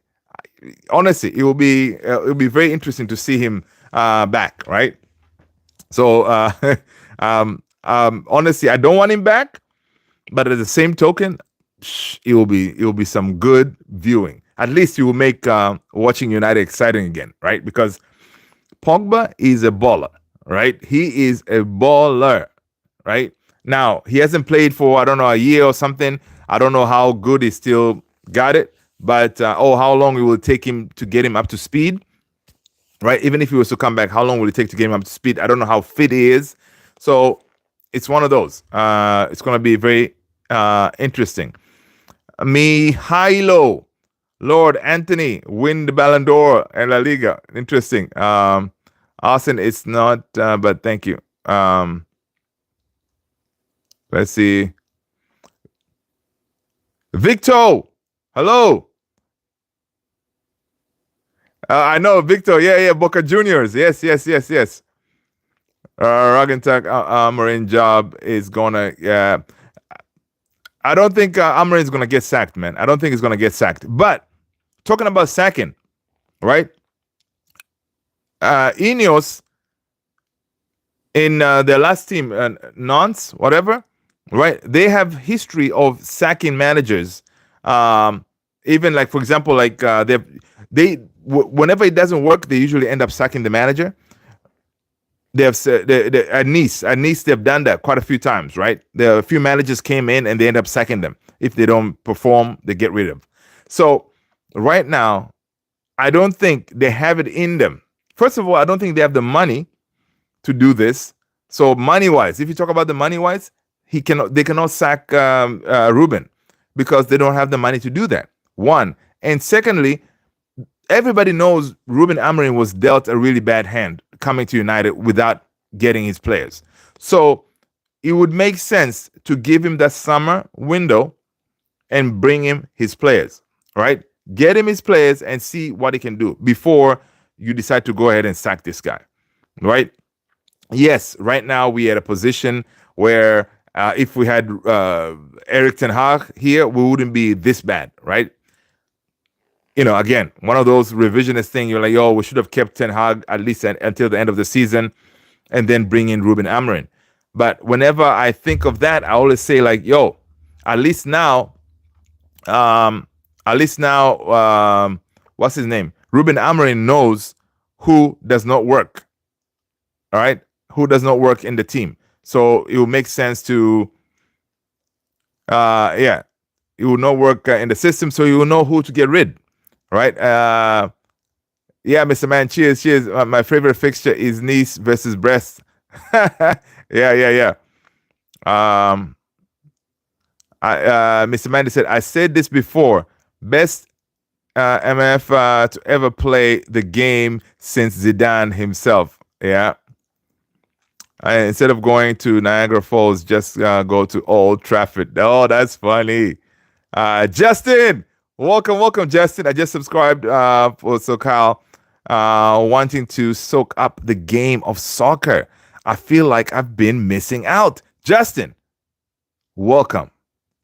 Honestly, it'll be very interesting to see him back, right? So honestly, I don't want him back, but at the same token, it will be some good viewing. At least it will make watching United exciting again, right? Because Pogba is a baller, right? He is a baller, right? Now, he hasn't played for, I don't know, a year or something. I don't know how good he still got it, but how long it will take him to get him up to speed, right? Even if he was to come back, how long will it take to get him up to speed? I don't know how fit he is. So it's one of those. It's going to be very interesting. Mihailo. Lord Anthony win the Ballon d'Or and La Liga. Interesting. Austin, it's not, but thank you. Let's see. Victor, hello. I know Victor. Yeah. Boca Juniors. Yes. Ragentak Amorim job is gonna. Yeah. I don't think Amorim is gonna get sacked, man. I don't think he's gonna get sacked. But talking about sacking, right? Ineos in their last team, Nantes, whatever, right? They have history of sacking managers. Even like, for example, like whenever it doesn't work, they usually end up sacking the manager. They have at Nice, they've done that quite a few times, right? There are a few managers came in and they end up sacking them. If they don't perform, they get rid of. So right now, I don't think they have it in them. First of all, I don't think they have the money to do this. So money-wise, if you talk about the money-wise, they cannot sack Ruben because they don't have the money to do that. One. And secondly, everybody knows Ruben Amorim was dealt a really bad hand coming to United without getting his players. So it would make sense to give him that summer window and bring him his players, right? Get him his players and see what he can do before you decide to go ahead and sack this guy, right? Yes, right now we are at a position where if we had Erik ten Hag here, we wouldn't be this bad, right? You know, again, one of those revisionist things. You're like, yo, we should have kept Ten Hag at least until the end of the season and then bring in Ruben Amorim. But whenever I think of that, I always say like, yo, at least now, what's his name? Ruben Amorim knows who does not work. All right? Who does not work in the team. So it will make sense to, it will not work in the system. So you will know who to get rid. Right? Yeah, Mr. Man, cheers. My favorite fixture is Nice versus Brest. Yeah. Mr. Mandy said, I said this before. Best MF to ever play the game since Zidane himself. Yeah. Instead of going to Niagara Falls, just go to Old Trafford. Oh, that's funny. Justin, welcome, Justin. I just subscribed for SoCal, wanting to soak up the game of soccer. I feel like I've been missing out. Justin, welcome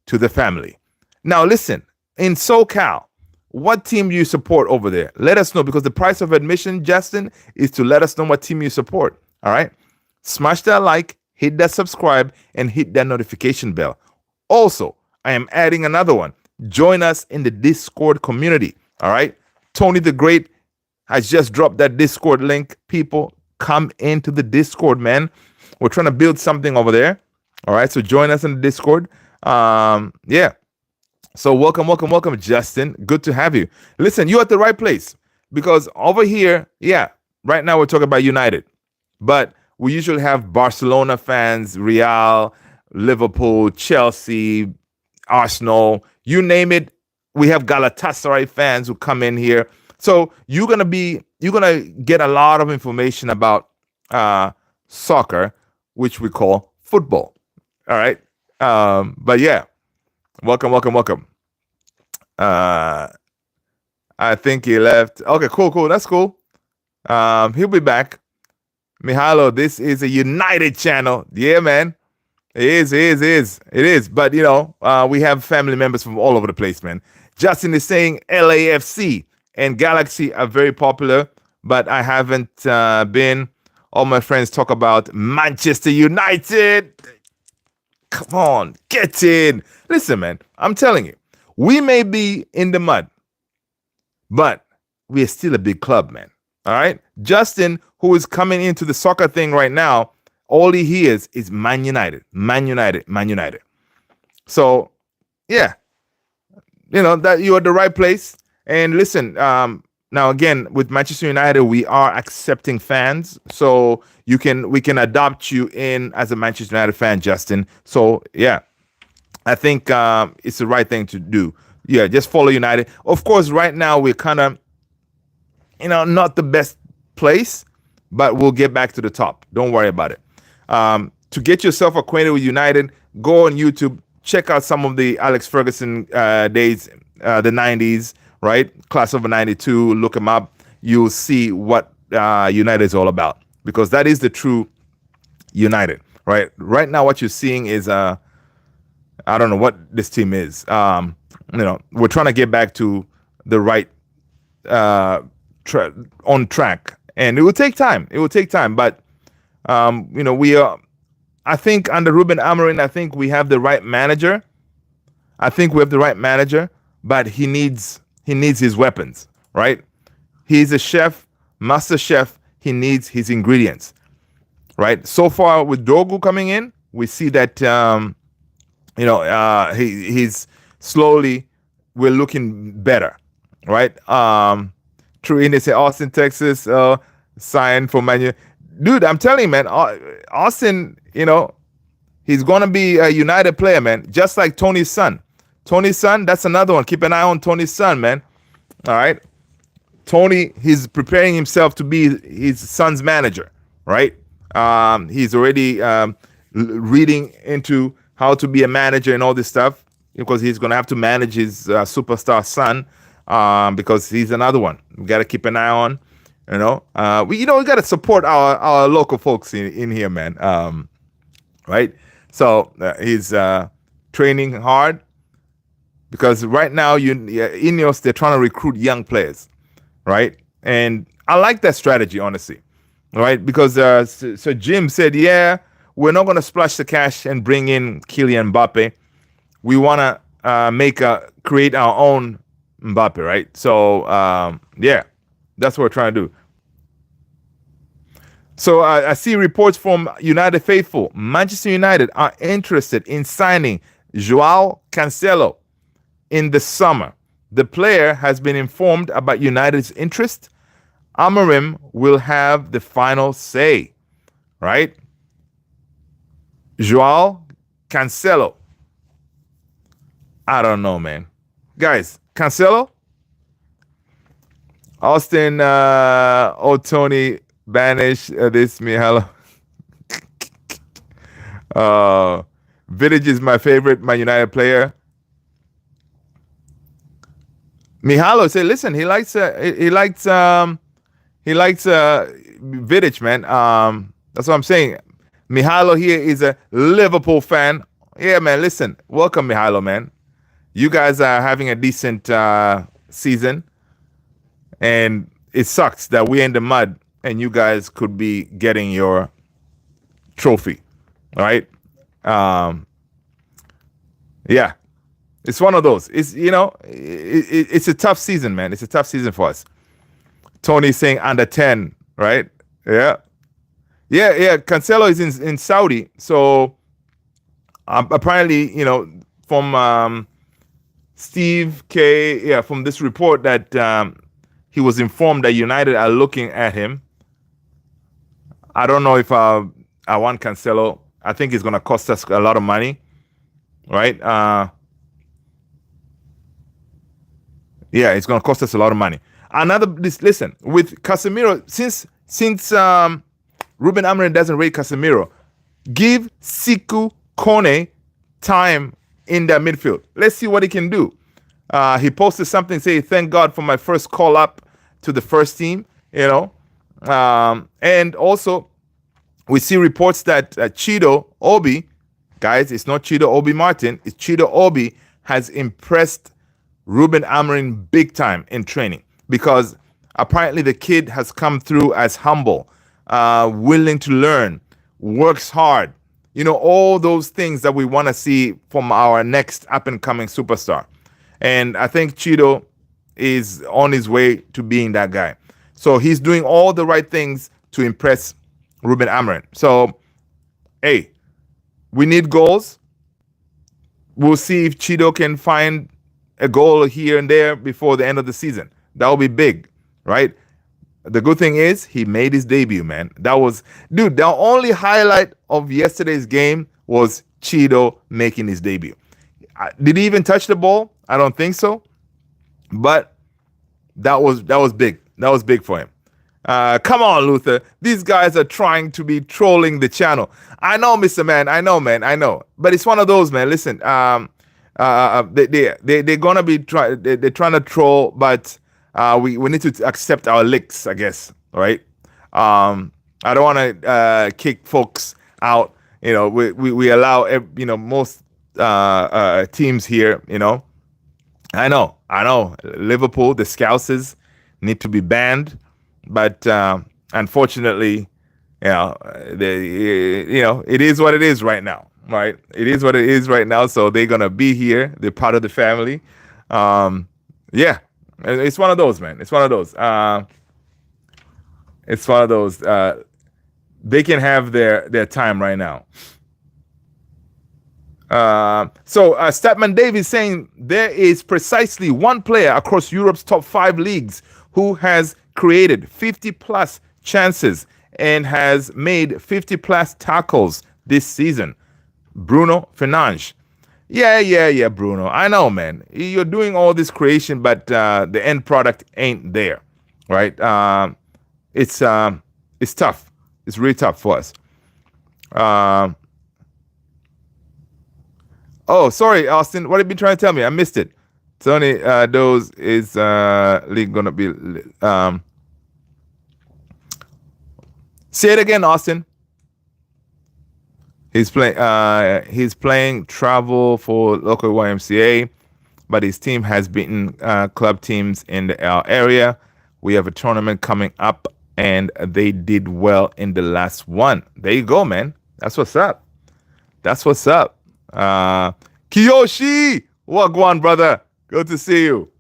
to the family. Now, listen, in SoCal, what team do you support over there? Let us know, because the price of admission, Justin, is to let us know what team you support. All right? Smash that like, hit that subscribe, and hit that notification bell. Also, I am adding another one. Join us in the Discord community. All right? Tony the Great has just dropped that Discord link. People, come into the Discord, man. We're trying to build something over there. All right? So join us in the Discord. Yeah. So welcome, Justin. Good to have you. Listen, you're at the right place, because over here, right now we're talking about United. But we usually have Barcelona fans, Real, Liverpool, Chelsea, Arsenal, you name it. We have Galatasaray fans who come in here. So you're gonna get a lot of information about soccer, which we call football. All right. But yeah, welcome. I think he left. Okay, cool. That's cool. He'll be back. Mihailo, this is a United channel. Yeah, man. It is. But, you know, we have family members from all over the place, man. Justin is saying LAFC and Galaxy are very popular, but I haven't been. All my friends talk about Manchester United. Come on, get in. Listen, man, I'm telling you, we may be in the mud, but we are still a big club, man. All right? Justin, who is coming into the soccer thing right now, all he hears is Man United. So, yeah, you know, that you're at the right place. And listen, now again, with Manchester United, we are accepting fans. So we can adopt you in as a Manchester United fan, Justin. So, yeah. I think it's the right thing to do. Yeah, just follow United. Of course, right now we're kind of, not the best place, but we'll get back to the top. Don't worry about it. To get yourself acquainted with United, go on YouTube, check out some of the Alex Ferguson days, the 90s, right? Class of 92, look them up. You'll see what United is all about, because that is the true United, right? Right now, what you're seeing is, I don't know what this team is. We're trying to get back to the right on track, and it will take time. It will take time, but we are. I think under Ruben Amorim, I think we have the right manager. But he needs his weapons, right? He's a chef, master chef. He needs his ingredients, right? So far with Dogu coming in, we see that he's slowly, we're looking better, right? True, in they say Austin, Texas, signed for Manu. Dude, I'm telling you, man, Austin, he's gonna be a United player, man. Just like Tony's son. Tony's son, that's another one. Keep an eye on Tony's son, man. All right. Tony, he's preparing himself to be his son's manager, right? He's already reading into how to be a manager and all this stuff, because he's going to have to manage his superstar son, because he's another one. We got to keep an eye on, we got to support our local folks in here, man. Right? So he's training hard, because right now Ineos, they're trying to recruit young players, right? And I like that strategy, honestly, right? Because so Jim said, yeah, we're not going to splash the cash and bring in Kylian Mbappe. We want to create our own Mbappe, right? So yeah, that's what we're trying to do. So I see reports from United faithful. Manchester United are interested in signing João Cancelo in the summer. The player has been informed about United's interest. Amorim will have the final say, right? João Cancelo. I don't know, man. Guys, Cancelo? Austin, Tony, banish this, Mihalo. Vidic is my favorite Man United player. Mihalo said, listen, he likes Vidic, man. That's what I'm saying. Mihalo here is a Liverpool fan. Yeah, man, listen. Welcome, Mihalo, man. You guys are having a decent season, and it sucks that we're in the mud and you guys could be getting your trophy, right? Yeah, it's one of those. It's it's a tough season, man. It's a tough season for us. Tony's saying under 10, right? Yeah. Cancelo is in Saudi, so apparently, from Steve K. Yeah, from this report that he was informed that United are looking at him. I don't know if I want Cancelo. I think it's going to cost us a lot of money, right? Yeah, it's going to cost us a lot of money. Listen, with Casemiro, since Ruben Amorim doesn't rate Casemiro, give Siku Kone time in the midfield. Let's see what he can do. He posted something saying, thank God for my first call up to the first team, and also we see reports that Chido Obi, guys, it's not Chido Obi Martin, it's Chido Obi, has impressed Ruben Amorim big time in training, because apparently the kid has come through as humble, willing to learn, works hard, all those things that we want to see from our next up-and-coming superstar. And I think Chido is on his way to being that guy. So he's doing all the right things to impress Ruben Amorim. So, hey, we need goals. We'll see if Chido can find a goal here and there before the end of the season. That will be big, right? The good thing is he made his debut, man. The only highlight of yesterday's game was Chido making his debut. Did he even touch the ball? I don't think so. But that was big. That was big for him. Come on, Luther. These guys are trying to be trolling the channel. I know, Mr. Man. I know, man. I know. But it's one of those, man. Listen, they're gonna be they're trying to troll, but we need to accept our licks, I guess. All right. I don't want to kick folks out. You know, we allow most teams here. You know, I know. Liverpool, the Scousers need to be banned. But unfortunately, it is what it is right now, right? It is what it is right now. So they're gonna be here. They're part of the family. Yeah, it's one of those, man. It's one of those. It's one of those. They can have their time right now. So Statman Davies saying there is precisely one player across Europe's top 5 leagues who has created 50 plus chances and has made 50 plus tackles this season. Bruno Fernandes. Yeah, Bruno. I know, man. You're doing all this creation, but the end product ain't there, right? It's tough. It's really tough for us. Oh, sorry, Austin. What have you been trying to tell me? I missed it. Tony Doze is league gonna be. Say it again, Austin. He's playing travel for local YMCA, but his team has beaten club teams in the area. We have a tournament coming up, and they did well in the last one. There you go, man. That's what's up. That's what's up. Kiyoshi, wagwan, brother. Good to see you.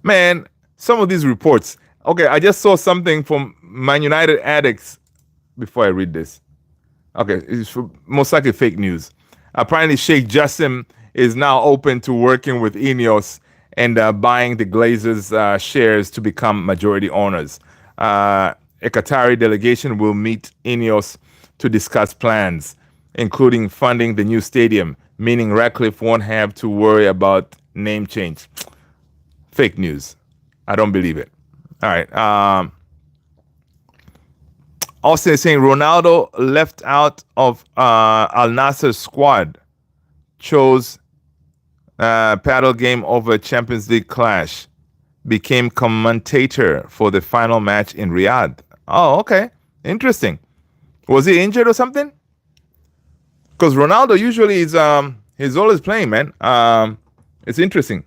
Man, some of these reports. Okay, I just saw something from Man United addicts before I read this. Okay, it's most likely fake news. Apparently, Sheikh Jassim is now open to working with Ineos and buying the Glazers' shares to become majority owners. A Qatari delegation will meet Ineos to discuss plans, including funding the new stadium, meaning Ratcliffe won't have to worry about name change. Fake news. I don't believe it. All right. Austin is saying Ronaldo left out of Al Nassr squad, chose paddle game over Champions League clash, became commentator for the final match in Riyadh. Oh, okay. Interesting. Was he injured or something? Because Ronaldo usually is he's always playing, man. It's interesting.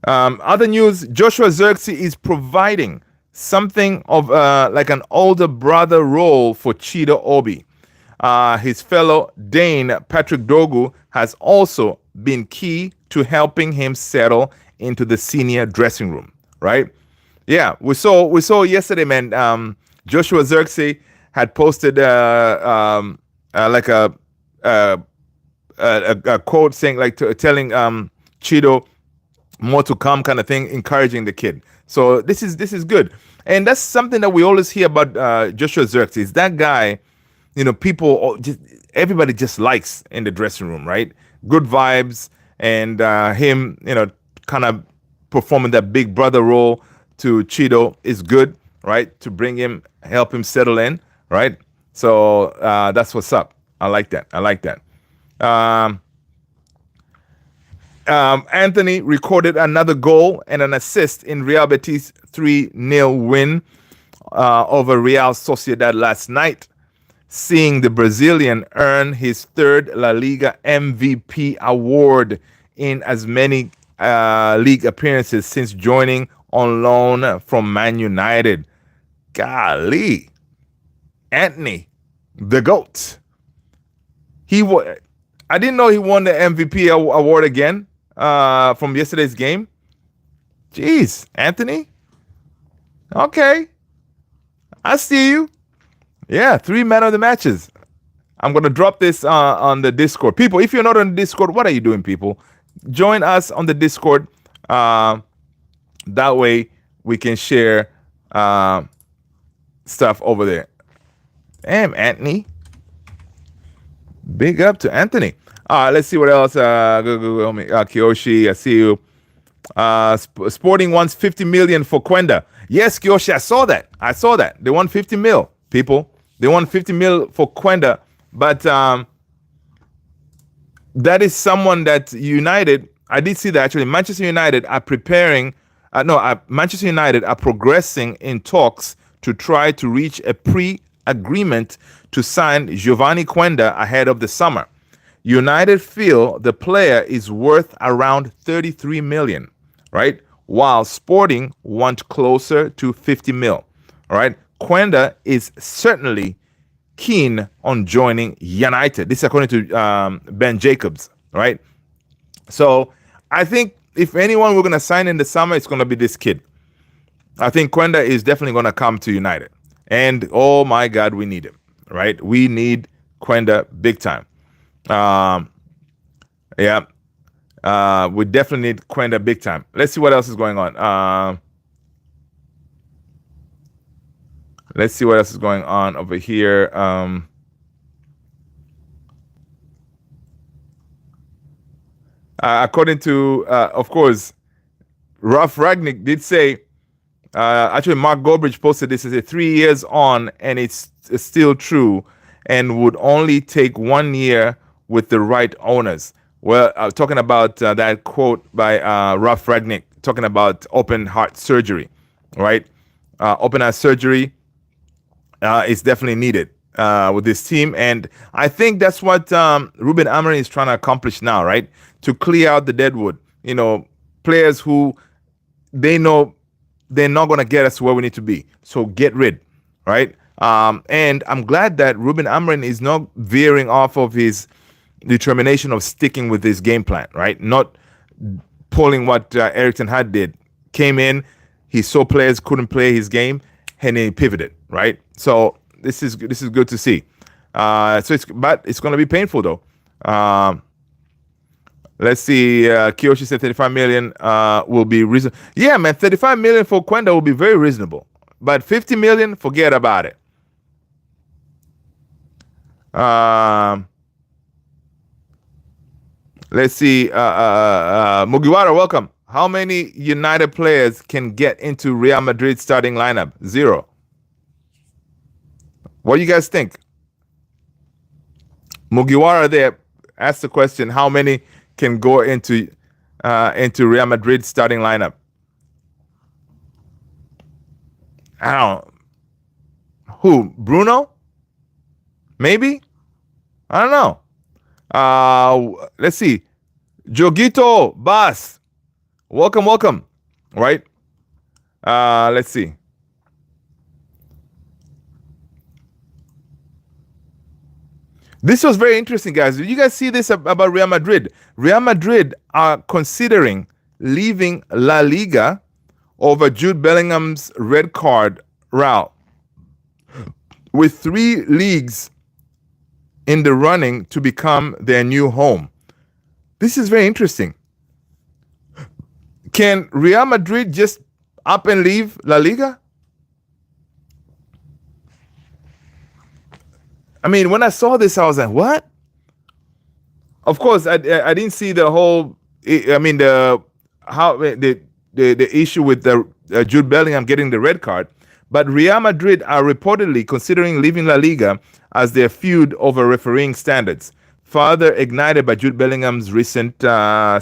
Other news, Joshua Zirkzee is providing something of like an older brother role for Chido Obi. His fellow Dane, Patrick Dogu, has also been key to helping him settle into the senior dressing room, right? Yeah, we saw yesterday, man, Joshua Zirkzee had posted like a quote saying, like, telling Chido more to come, kind of thing, encouraging the kid. So this is good, and that's something that we always hear about Joshua Zirkzee. Is that guy, everybody just likes in the dressing room, right? Good vibes, and him, kind of performing that big brother role to Chido is good, right? To bring him, help him settle in, right? So that's what's up. I like that. Anthony recorded another goal and an assist in Real Betis' 3-0 win over Real Sociedad last night, seeing the Brazilian earn his 3rd La Liga MVP award in as many league appearances since joining on loan from Man United. Golly. Anthony, the GOAT. I didn't know he won the MVP award again from yesterday's game. Jeez, Anthony. Okay. I see you. Yeah, 3 man of the matches. I'm going to drop this on the Discord. People, if you're not on the Discord, what are you doing, people? Join us on the Discord. That way we can share stuff over there. Damn, Anthony. Big up to Anthony. Let's see what else. Kiyoshi, I see you. Sporting wants 50 million for Quenda. Yes, Kiyoshi, I saw that. They won 50 mil, people. They won 50 mil for Quenda. But that is someone that United, I did see that actually. Manchester United are Manchester United are progressing in talks to try to reach a pre-agreement to sign Giovanni Quenda ahead of the summer. United feel the player is worth around 33 million, right? While Sporting want closer to 50 mil, all right? Quenda is certainly keen on joining United. This is according to Ben Jacobs, right? So I think if anyone we're going to sign in the summer, it's going to be this kid. I think Quenda is definitely going to come to United. And oh my God, we need him, right? We need Quenda big time. We definitely need Quenda big time. Let's see what else is going on. Let's see what else is going on over here. According to, of course, Ralph Ragnick did say, actually Mark Goldbridge posted this as a 3 years on, and it's still true, and would only take 1 year with the right owners. Well, talking about that quote by Ralph Ragnick, talking about open heart surgery, right? Open heart surgery is definitely needed with this team. And I think that's what Ruben Amorim is trying to accomplish now, right? To clear out the deadwood. You know, players who they know they're not going to get us where we need to be. So get rid, right? And I'm glad that Ruben Amorim is not veering off of his determination of sticking with this game plan, right? Not pulling what Erik ten Hag did. Came in, he saw players couldn't play his game, and he pivoted, right? So this is good to see. But it's going to be painful though. Let's see. Kiyoshi said 35 million will be reasonable. Yeah, man, 35 million for Quenda will be very reasonable. But 50 million, forget about it. Let's see. Mugiwara, welcome. How many United players can get into Real Madrid starting lineup? 0. What do you guys think? Mugiwara there asked the question, how many can go into Real Madrid starting lineup? I don't know. Who? Bruno? Maybe? I don't know. Let's see. Jogito Bas. Welcome. Right? Let's see. This was very interesting, guys. Did you guys see this about Real Madrid? Real Madrid are considering leaving La Liga over Jude Bellingham's red card route, with 3 leagues in the running to become their new home. This is very interesting. Can Real Madrid just up and leave La Liga? I mean, when I saw this, I was like, what? Of course, I didn't see the whole, I mean, the issue with the Jude Bellingham getting the red card. But Real Madrid are reportedly considering leaving La Liga as their feud over refereeing standards, further ignited by Jude Bellingham's recent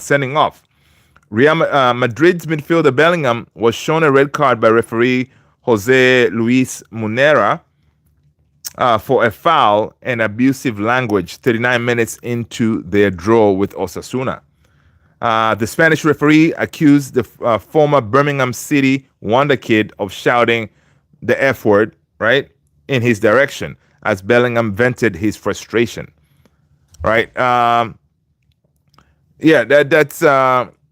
sending off. Real Madrid's midfielder Bellingham was shown a red card by referee Jose Luis Munera for a foul and abusive language 39 minutes into their draw with Osasuna. The Spanish referee accused the former Birmingham City wonder kid of shouting the F word, right, in his direction as Bellingham vented his frustration. Right?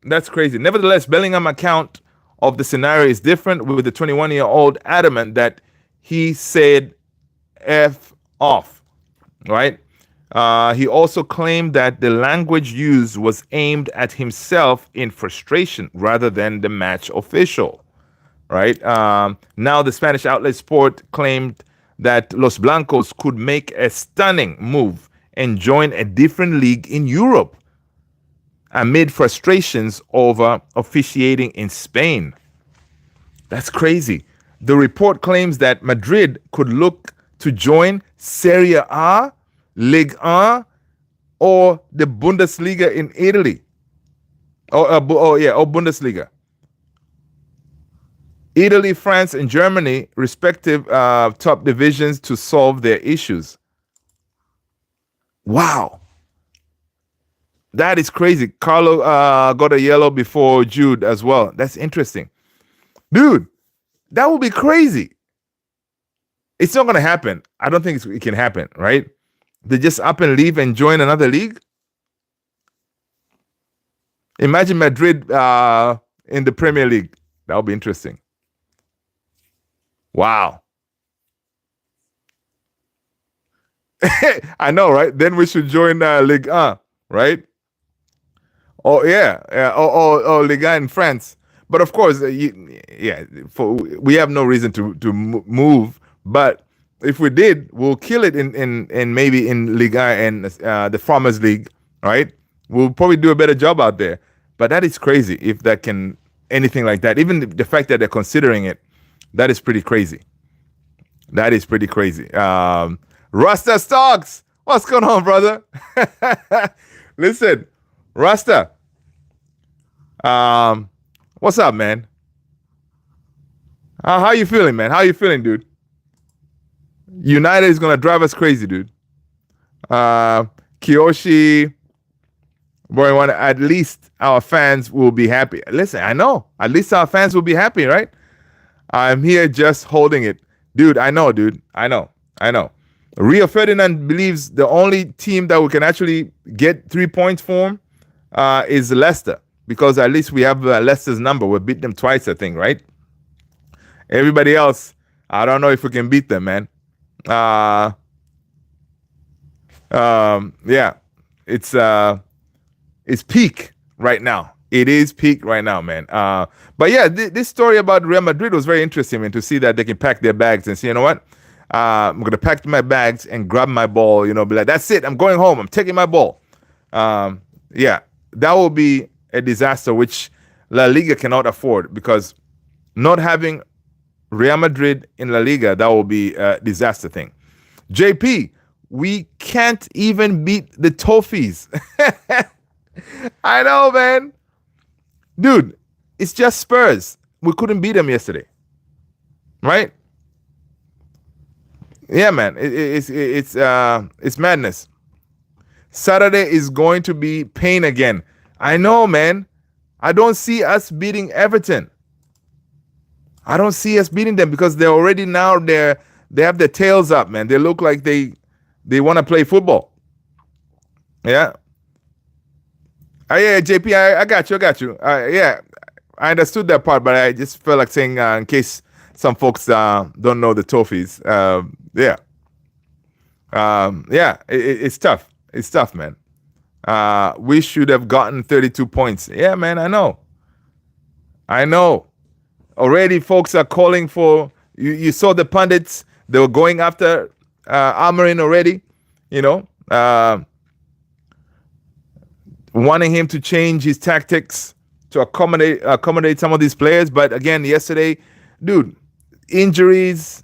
That's crazy. Nevertheless, Bellingham's account of the scenario is different, with the 21-year-old adamant that he said F off, right? He also claimed that the language used was aimed at himself in frustration rather than the match official. right? Now the Spanish outlet Sport claimed that Los Blancos could make a stunning move and join a different league in Europe amid frustrations over officiating in Spain. That's crazy. The report claims that Madrid could look to join Serie A, Ligue 1, or the Bundesliga in Italy. Or Bundesliga. Italy, France, and Germany, respective top divisions, to solve their issues. Wow. That is crazy. Carlo got a yellow before Jude as well. That's interesting. Dude, that would be crazy. It's not going to happen. I don't think it can happen, right? They just up and leave and join another league. Imagine Madrid in the Premier League. That would be interesting. Wow. I know, right? Then we should join Ligue 1, right? Oh, yeah. Or Ligue 1 in France. But of course, we have no reason to move. But if we did, we'll kill it in maybe in Ligue 1 and the Farmers League, right? We'll probably do a better job out there. But that is crazy if that can, anything like that. Even the fact that they're considering it, that is pretty crazy. That is pretty crazy. Rasta Stocks, what's going on, brother? Listen, Rasta, what's up, man? How you feeling, man? How you feeling, dude? United is gonna drive us crazy, dude. Kiyoshi, boy, at least our fans will be happy. Listen, I know. At least our fans will be happy, right? I'm here just holding it. Dude, I know, dude. I know. Rio Ferdinand believes the only team that we can actually get 3 points from is Leicester, because at least we have Leicester's number. We beat them twice, I think, right? Everybody else, I don't know if we can beat them, man. Yeah, it's peak right now. It is peak right now, man. But yeah, this story about Real Madrid was very interesting, man, to see that they can pack their bags and say, you know what? I'm going to pack my bags and grab my ball, be like, that's it. I'm going home. I'm taking my ball. Yeah, that will be a disaster, which La Liga cannot afford, because not having Real Madrid in La Liga, that will be a disaster thing. JP, we can't even beat the Toffees. I know, man. Dude, it's just Spurs. We couldn't beat them yesterday. Right? Yeah, man. It's madness. Saturday is going to be pain again. I know, man. I don't see us beating Everton. I don't see us beating them, because they're already now they have their tails up, man. They look like they want to play football. Yeah. Yeah, JP, I got you. Yeah, I understood that part, but I just felt like saying in case some folks don't know the Toffees. Yeah. Yeah, it's tough. It's tough, man. We should have gotten 32 points. Yeah, man, I know. Already folks are calling for, you saw the pundits, they were going after Amorim already, wanting him to change his tactics to accommodate some of these players. But again, yesterday, dude, injuries,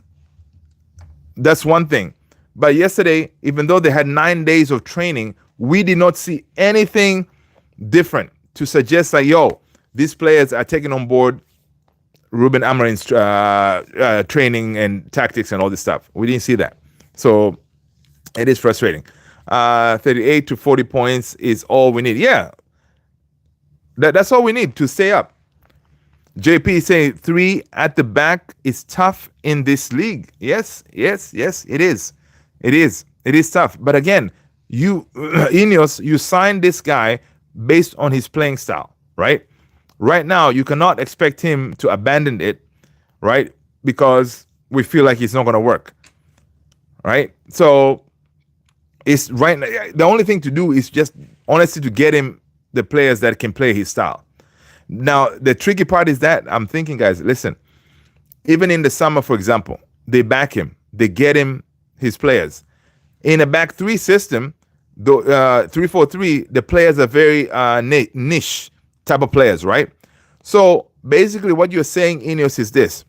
that's one thing. But yesterday, even though they had 9 days of training, we did not see anything different to suggest that, these players are taking on board Ruben Amorim's training and tactics and all this stuff. We didn't see that. So it is frustrating. 38 to 40 points is all we need. Yeah. That's all we need to stay up. JP is saying 3 at the back is tough in this league. Yes, it is. It is tough. But again, Ineos, you signed this guy based on his playing style, right? Right now, you cannot expect him to abandon it, right? Because we feel like it's not going to work, right? So it's right now, the only thing to do is just honestly to get him the players that can play his style. Now, the tricky part is that I'm thinking, guys, listen, even in the summer, for example, they back him. They get him his players. In a back three system, the 3-4-3, the players are very niche type of players, right? So basically what you're saying, Ineos, is this.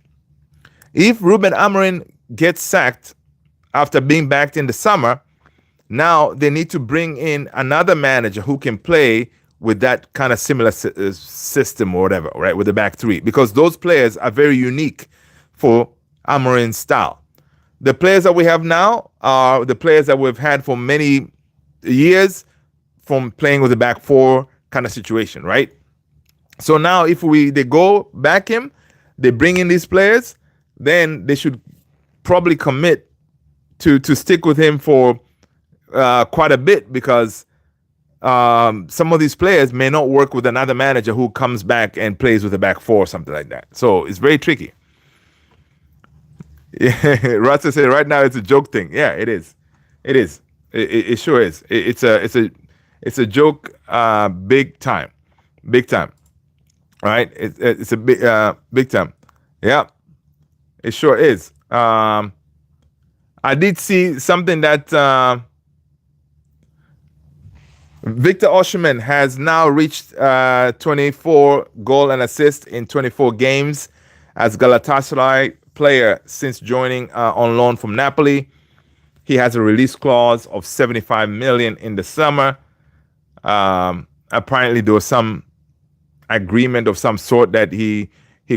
If Ruben Amorim gets sacked after being backed in the summer, now they need to bring in another manager who can play with that kind of similar system or whatever, right, with the back three, because those players are very unique for Amorim's style. The players that we have now are the players that we've had for many years from playing with the back four kind of situation, right? So now if they go back him, they bring in these players, then they should probably commit to stick with him for quite a bit, because some of these players may not work with another manager who comes back and plays with a back four or something like that. So it's very tricky. Yeah, Rasta said right now it's a joke thing. Yeah, it is. It is. It sure is. It's a joke. Big time. All right. It's a big time. Yeah, it sure is. I did see something that Victor Osimhen has now reached 24 goal and assist in 24 games as Galatasaray player since joining on loan from Napoli. He has a release clause of 75 million in the summer. Apparently there was some agreement of some sort that he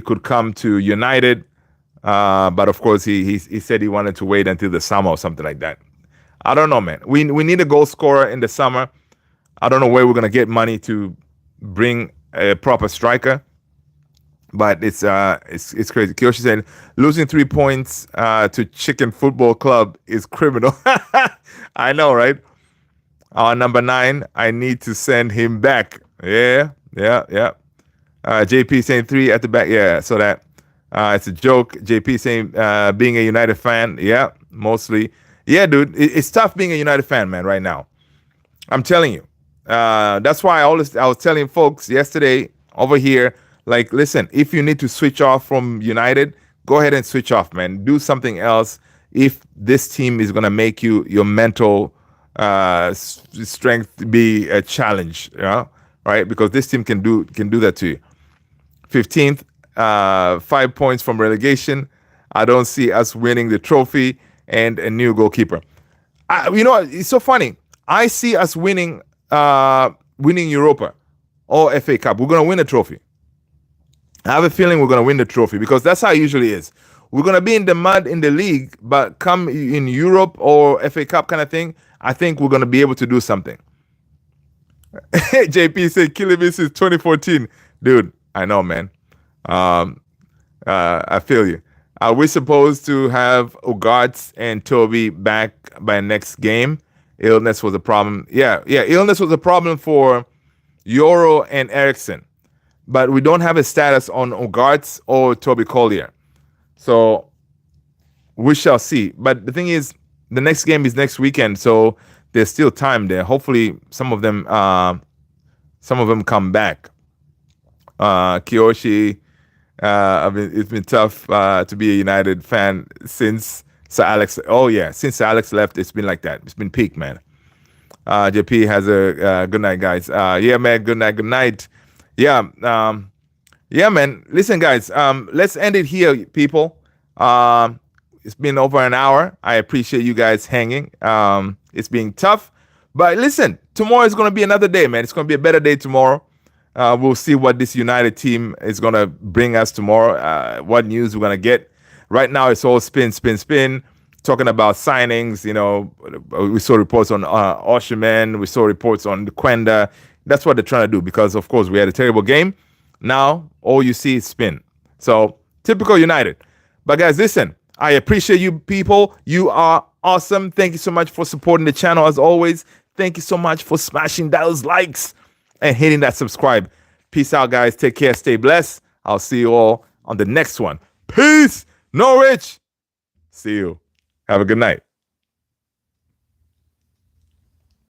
could come to United, but of course he said he wanted to wait until the summer or something like that. I don't know, man. We need a goal scorer in the summer. I don't know where we're gonna get money to bring a proper striker, but it's crazy. Kiyoshi said losing 3 points to Chicken Football Club is criminal. I know, right? Our number 9, I need to send him back. Yeah. JP saying 3 at the back. Yeah, so that it's a joke. JP saying being a United fan. Yeah, mostly. Yeah, dude, it's tough being a United fan, man, right now. I'm telling you. That's why I was telling folks yesterday over here, like, listen, if you need to switch off from United, go ahead and switch off, man. Do something else if this team is going to make your mental strength be a challenge, right? Because this team can do that to you. 15th, 5 points from relegation. I don't see us winning the trophy and a new goalkeeper. You know, it's so funny. I see us winning Europa or FA Cup. We're going to win a trophy. I have a feeling we're going to win the trophy because that's how it usually is. We're going to be in the mud in the league, but come in Europe or FA Cup kind of thing, I think we're going to be able to do something. JP said, killing me since 2014. Dude, I know, man. I feel you. Are we supposed to have Ugarte and Toby back by next game? Illness was a problem. Yeah. Illness was a problem for Euro and Ericsson. But we don't have a status on Ugarte or Toby Collier. So we shall see. But the thing is, the next game is next weekend, so there's still time there. Hopefully some of them come back. Kiyoshi, it's been tough to be a United fan since Sir Alex. Oh yeah, since Sir Alex left, it's been like that. It's been peak, man. JP has a good night, guys. Yeah, man. Good night. Yeah, man. Listen, guys. Let's end it here, people. It's been over an hour. I appreciate you guys hanging. It's been tough, but listen. Tomorrow is going to be another day, man. It's going to be a better day tomorrow. We'll see what this United team is going to bring us tomorrow. What news we're going to get. Right now, it's all spin. Talking about signings. You know, we saw reports on Osimhen. We saw reports on Quenda. That's what they're trying to do because, of course, we had a terrible game. Now, all you see is spin. So, typical United. But, guys, listen. I appreciate you people. You are awesome. Thank you so much for supporting the channel as always. Thank you so much for smashing those likes and hitting that subscribe. Peace out, guys. Take care. Stay blessed. I'll see you all on the next one. Peace. Norwich. See you. Have a good night.